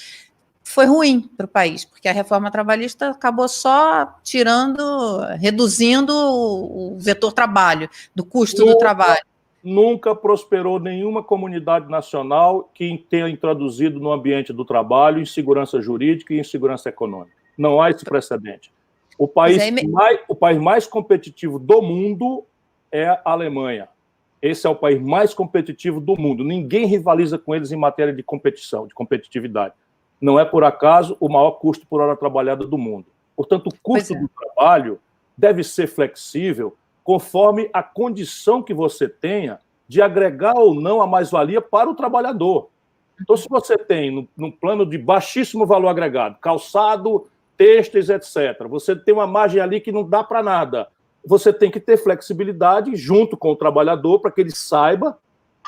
Foi ruim para o país, porque a reforma trabalhista acabou só reduzindo o vetor trabalho, do custo do trabalho. Nunca prosperou nenhuma comunidade nacional que tenha introduzido no ambiente do trabalho insegurança jurídica e insegurança econômica. Não há esse precedente. O país mais competitivo do mundo é a Alemanha. Esse é o país mais competitivo do mundo. Ninguém rivaliza com eles em matéria de competição, de competitividade. Não é, por acaso, o maior custo por hora trabalhada do mundo. Portanto, o custo do trabalho deve ser flexível conforme a condição que você tenha de agregar ou não a mais-valia para o trabalhador. Então, se você tem, num plano de baixíssimo valor agregado, calçado, têxteis, etc., você tem uma margem ali que não dá para nada. Você tem que ter flexibilidade junto com o trabalhador para que ele saiba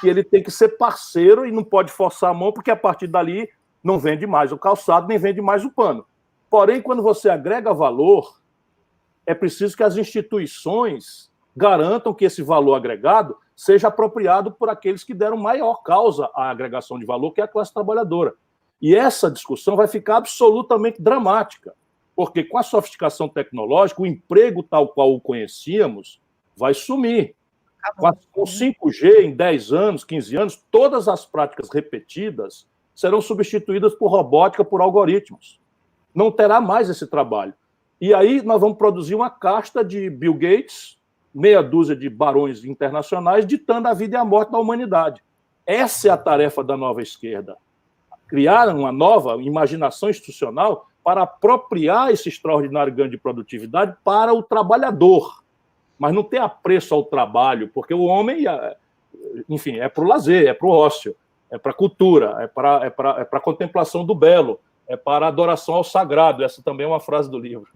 e ele tem que ser parceiro e não pode forçar a mão, porque a partir dali não vende mais o calçado, nem vende mais o pano. Porém, quando você agrega valor, é preciso que as instituições garantam que esse valor agregado seja apropriado por aqueles que deram maior causa à agregação de valor, que é a classe trabalhadora. E essa discussão vai ficar absolutamente dramática, porque com a sofisticação tecnológica, o emprego tal qual o conhecíamos vai sumir. Com 5G, em 10 anos, 15 anos, todas as práticas repetidas serão substituídas por robótica, por algoritmos. Não terá mais esse trabalho. E aí nós vamos produzir uma casta de Bill Gates, meia dúzia de barões internacionais, ditando a vida e a morte da humanidade. Essa é a tarefa da nova esquerda. Criar uma nova imaginação institucional para apropriar esse extraordinário ganho de produtividade para o trabalhador, mas não ter apreço ao trabalho, porque o homem, enfim, é para o lazer, é para o ócio, é para a cultura, é para a contemplação do belo, é para a adoração ao sagrado. Essa também é uma frase do livro.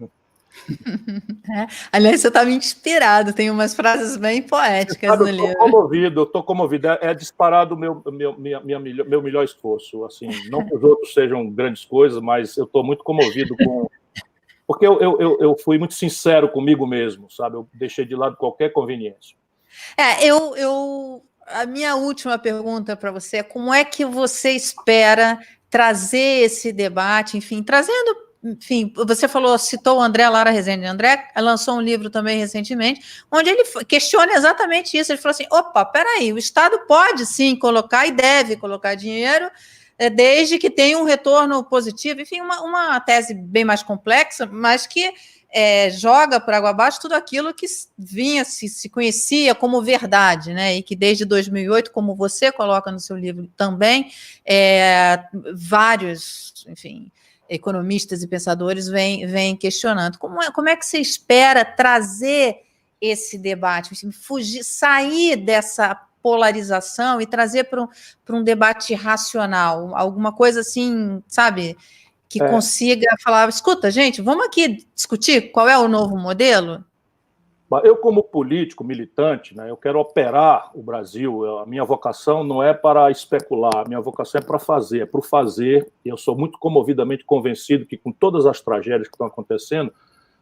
Aliás, você está me inspirado, tem umas frases bem poéticas no livro. Eu estou comovido, é disparado o meu melhor esforço. Assim, não que os outros sejam grandes coisas, mas eu estou muito comovido com... Porque eu fui muito sincero comigo mesmo, sabe? Eu deixei de lado qualquer conveniência. A minha última pergunta para você é como é que você espera trazer esse debate, enfim, você citou o André Lara Rezende. André lançou um livro também recentemente, onde ele questiona exatamente isso. Ele falou assim, opa, peraí, o Estado pode sim colocar e deve colocar dinheiro, desde que tenha um retorno positivo. Enfim, uma tese bem mais complexa, mas que joga por água abaixo tudo aquilo que vinha, se conhecia como verdade, né? E que desde 2008, como você coloca no seu livro também, vários, enfim, economistas e pensadores vêm questionando. Como é que você espera trazer esse debate, sair dessa polarização e trazer para um debate racional, alguma coisa assim, sabe, que consiga falar, escuta, gente, vamos aqui discutir qual é o novo modelo? Eu, como político, militante, né, eu quero operar o Brasil. A minha vocação não é para especular, a minha vocação é para fazer, é para o fazer. E eu sou muito comovidamente convencido que, com todas as tragédias que estão acontecendo,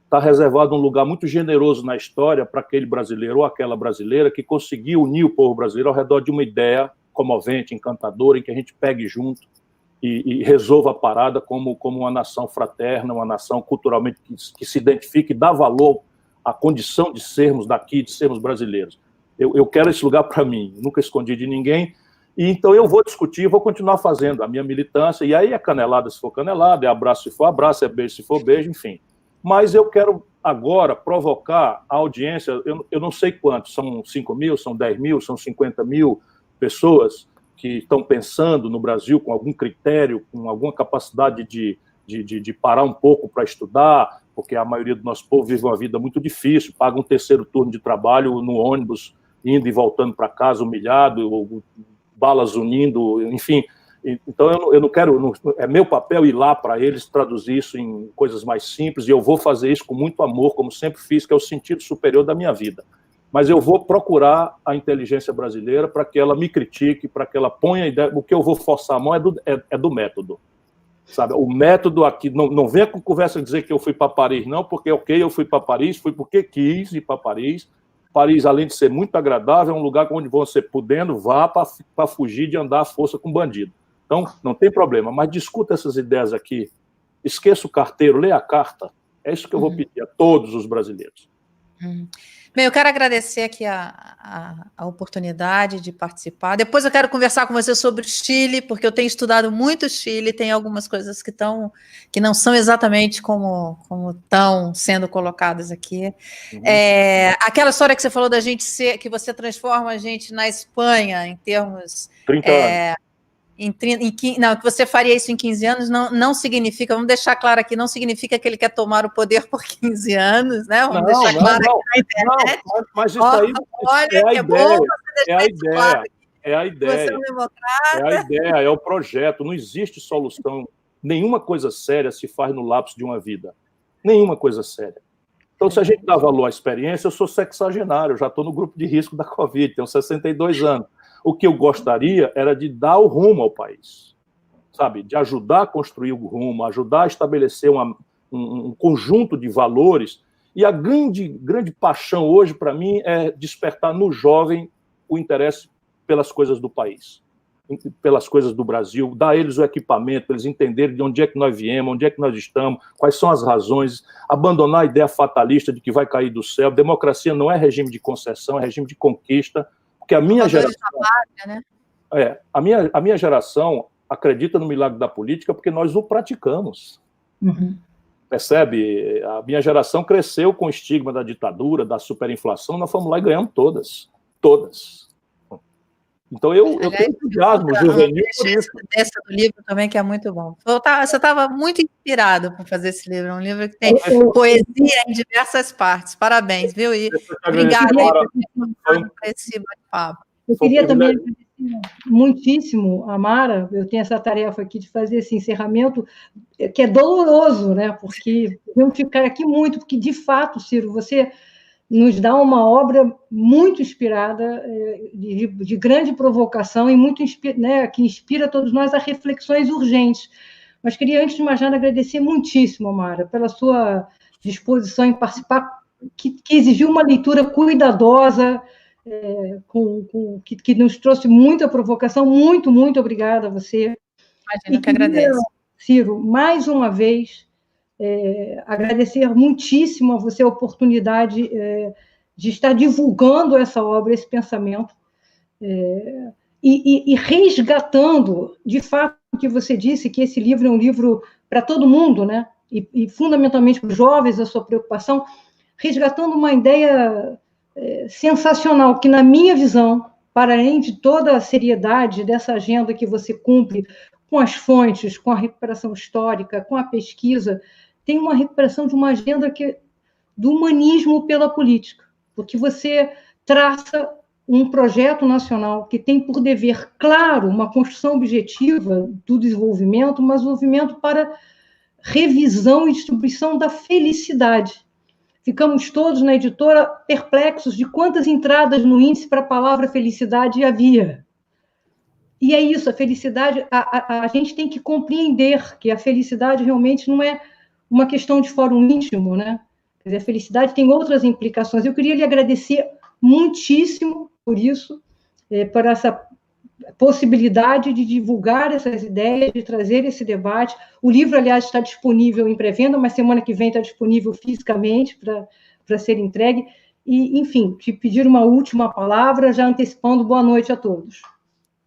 está reservado um lugar muito generoso na história para aquele brasileiro ou aquela brasileira que conseguiu unir o povo brasileiro ao redor de uma ideia comovente, encantadora, em que a gente pegue junto e resolva a parada como uma nação fraterna, uma nação culturalmente que se identifique e dá valor a condição de sermos daqui, de sermos brasileiros. Eu quero esse lugar para mim, nunca escondi de ninguém, e então eu vou discutir, vou continuar fazendo a minha militância, e aí é canelada se for canelada, é abraço se for abraço, é beijo se for beijo, enfim. Mas eu quero agora provocar a audiência, eu não sei quantos, são 5 mil, são 10 mil, são 50 mil pessoas que estão pensando no Brasil com algum critério, com alguma capacidade de parar um pouco para estudar, porque a maioria do nosso povo vive uma vida muito difícil, paga um terceiro turno de trabalho no ônibus, indo e voltando para casa humilhado, ou balas unindo, enfim. Então, eu não quero... É meu papel ir lá para eles, traduzir isso em coisas mais simples, e eu vou fazer isso com muito amor, como sempre fiz, que é o sentido superior da minha vida. Mas eu vou procurar a inteligência brasileira para que ela me critique, para que ela ponha ideia. O que eu vou forçar a mão é do método. Sabe? O método aqui, não venha com conversa dizer que eu fui para Paris, não, porque, ok, eu fui para Paris, fui porque quis ir para Paris. Paris, além de ser muito agradável, é um lugar onde você, podendo, vá para fugir de andar à força com bandido. Então, não tem problema, mas discuta essas ideias aqui. Esqueça o carteiro, leia a carta. É isso que eu vou pedir a todos os brasileiros. Bem, eu quero agradecer aqui a oportunidade de participar. Depois eu quero conversar com você sobre o Chile, porque eu tenho estudado muito o Chile, tem algumas coisas que não são exatamente como estão sendo colocadas aqui. Aquela história que você falou da gente ser, que você transforma a gente na Espanha em termos... 30 anos. Não, que você faria isso em 15 anos não significa, vamos deixar claro aqui, não significa que ele quer tomar o poder por 15 anos, né? Vamos deixar claro aqui na internet. Mas isso aí é a ideia. É a ideia. Você é um democrata. É a ideia, é o projeto. Não existe solução. Nenhuma coisa séria se faz no lapso de uma vida. Nenhuma coisa séria. Então, se a gente dá valor à experiência, eu sou sexagenário, eu já estou no grupo de risco da Covid, tenho 62 anos. O que eu gostaria era de dar o rumo ao país, sabe? De ajudar a construir o rumo, ajudar a estabelecer um conjunto de valores. E a grande paixão hoje, para mim, é despertar no jovem o interesse pelas coisas do país, pelas coisas do Brasil, dar a eles o equipamento, para eles entenderem de onde é que nós viemos, onde é que nós estamos, quais são as razões, abandonar a ideia fatalista de que vai cair do céu. Democracia não é regime de concessão, é regime de conquista, porque a minha geração... Pátria, né? A minha geração acredita no milagre da política porque nós o praticamos. Uhum. Percebe? A minha geração cresceu com o estigma da ditadura, da superinflação, nós fomos lá e ganhamos todas. Todas. Então eu tenho entusiasmo juvenil por isso. Essa do livro também, que é muito bom. Você estava muito inspirado para fazer esse livro. É um livro que tem poesia em diversas partes. Parabéns, viu? E obrigada por esse bate-papo. Eu queria também agradecer muitíssimo a Mara. Eu tenho essa tarefa aqui de fazer esse encerramento, que é doloroso, né? Porque vamos ficar aqui muito, porque, de fato, Ciro, você nos dá uma obra muito inspirada, de grande provocação e muito, né, que inspira todos nós a reflexões urgentes. Mas queria, antes de mais nada, agradecer muitíssimo, Mara, pela sua disposição em participar, que exigiu uma leitura cuidadosa, que nos trouxe muita provocação. Muito, muito obrigada a você. Imagina, que agradeço. Ciro, mais uma vez, agradecer muitíssimo a você a oportunidade de estar divulgando essa obra, esse pensamento, e resgatando, de fato, o que você disse, que esse livro é um livro para todo mundo, né? E fundamentalmente para os jovens, a sua preocupação, resgatando uma ideia sensacional, que, na minha visão, para além de toda a seriedade dessa agenda que você cumpre com as fontes, com a recuperação histórica, com a pesquisa, tem uma recuperação de uma agenda do humanismo pela política, porque você traça um projeto nacional que tem por dever, claro, uma construção objetiva do desenvolvimento, mas desenvolvimento para revisão e distribuição da felicidade. Ficamos todos, na editora, perplexos de quantas entradas no índice para a palavra felicidade havia. E é isso, a felicidade, a gente tem que compreender que a felicidade realmente não é uma questão de fórum íntimo, né? Quer dizer, a felicidade tem outras implicações. Eu queria lhe agradecer muitíssimo por isso, por essa possibilidade de divulgar essas ideias, de trazer esse debate. O livro, aliás, está disponível em pré-venda, mas semana que vem está disponível fisicamente para ser entregue. E, enfim, te pedir uma última palavra, já antecipando boa noite a todos.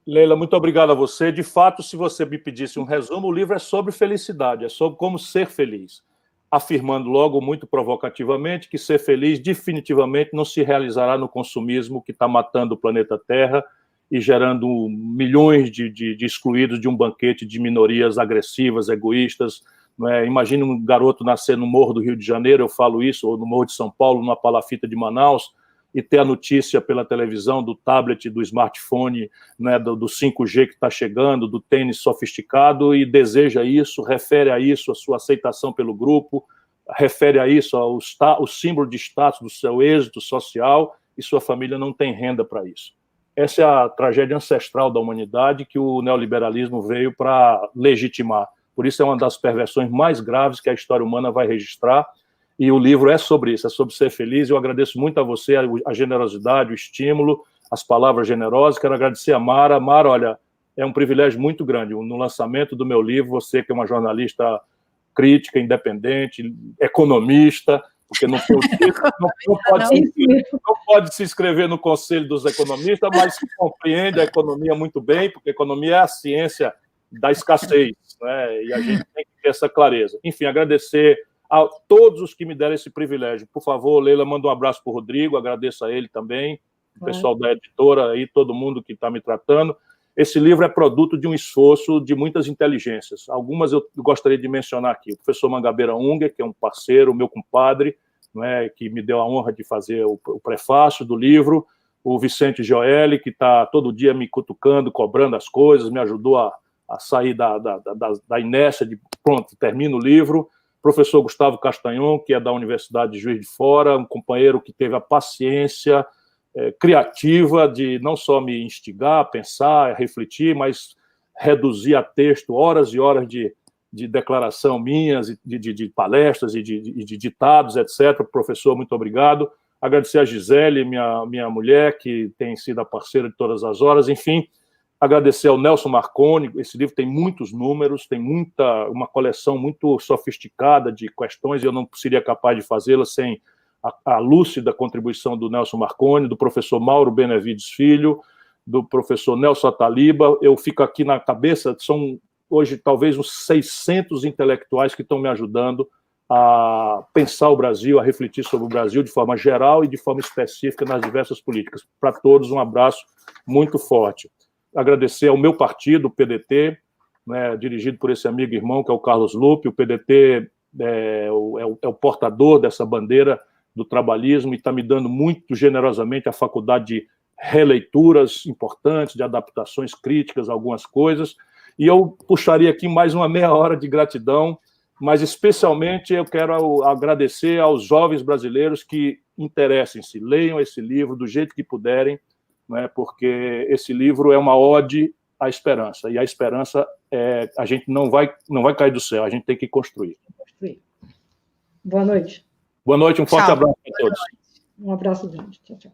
Leila, muito obrigado a você. De fato, se você me pedisse um resumo, o livro é sobre felicidade, é sobre como ser feliz, afirmando logo muito provocativamente que ser feliz definitivamente não se realizará no consumismo que está matando o planeta Terra e gerando milhões de excluídos de um banquete de minorias agressivas, egoístas. Não é? Imagine um garoto nascer no Morro do Rio de Janeiro, eu falo isso, ou no Morro de São Paulo, numa palafita de Manaus, e ter a notícia pela televisão do tablet, do smartphone, né, do 5G que está chegando, do tênis sofisticado, e deseja isso, refere a isso, a sua aceitação pelo grupo, refere a isso, o símbolo de status do seu êxito social, e sua família não tem renda para isso. Essa é a tragédia ancestral da humanidade que o neoliberalismo veio para legitimar. Por isso é uma das perversões mais graves que a história humana vai registrar, e o livro é sobre isso, é sobre ser feliz. Eu agradeço muito a você a generosidade, o estímulo, as palavras generosas. Quero agradecer a Mara. Mara, olha, é um privilégio muito grande. No lançamento do meu livro, você que é uma jornalista crítica, independente, economista, porque não pode se inscrever no Conselho dos Economistas, mas compreende a economia muito bem, porque a economia é a ciência da escassez, né? E a gente tem que ter essa clareza. Enfim, agradecer a todos os que me deram esse privilégio. Por favor, Leila, manda um abraço para o Rodrigo, agradeço a ele também, o pessoal da editora, aí, todo mundo que está me tratando. Esse livro é produto de um esforço de muitas inteligências. Algumas eu gostaria de mencionar aqui. O professor Mangabeira Unger, que é um parceiro, meu compadre, não é, que me deu a honra de fazer o prefácio do livro. O Vicente Joelli, que está todo dia me cutucando, cobrando as coisas, me ajudou a sair da inércia de, pronto, termina o livro. Professor Gustavo Castanhon, que é da Universidade de Juiz de Fora, um companheiro que teve a paciência, criativa de não só me instigar a pensar, a refletir, mas reduzir a texto horas e horas de declaração minhas, de palestras e de ditados, etc. Professor, muito obrigado. Agradecer a Gisele, minha mulher, que tem sido a parceira de todas as horas. Enfim, agradecer ao Nelson Marconi. Esse livro tem muitos números, tem uma coleção muito sofisticada de questões, e eu não seria capaz de fazê-la sem a lúcida contribuição do Nelson Marconi, do professor Mauro Benevides Filho, do professor Nelson Ataliba. Eu fico aqui na cabeça, são hoje talvez uns 600 intelectuais que estão me ajudando a pensar o Brasil, a refletir sobre o Brasil de forma geral e de forma específica nas diversas políticas. Para todos, um abraço muito forte. Agradecer ao meu partido, o PDT, né, dirigido por esse amigo e irmão, que é o Carlos Lupe. O PDT é o portador dessa bandeira do trabalhismo e está me dando muito generosamente a faculdade de releituras importantes, de adaptações críticas a algumas coisas. E eu puxaria aqui mais uma meia hora de gratidão, mas especialmente eu quero agradecer aos jovens brasileiros que interessem-se, leiam esse livro do jeito que puderem, né, porque esse livro é uma ode à esperança, e a esperança a gente não vai cair do céu, a gente tem que construir. Boa noite. Boa noite, um forte abraço a todos. Um abraço grande. Tchau, tchau.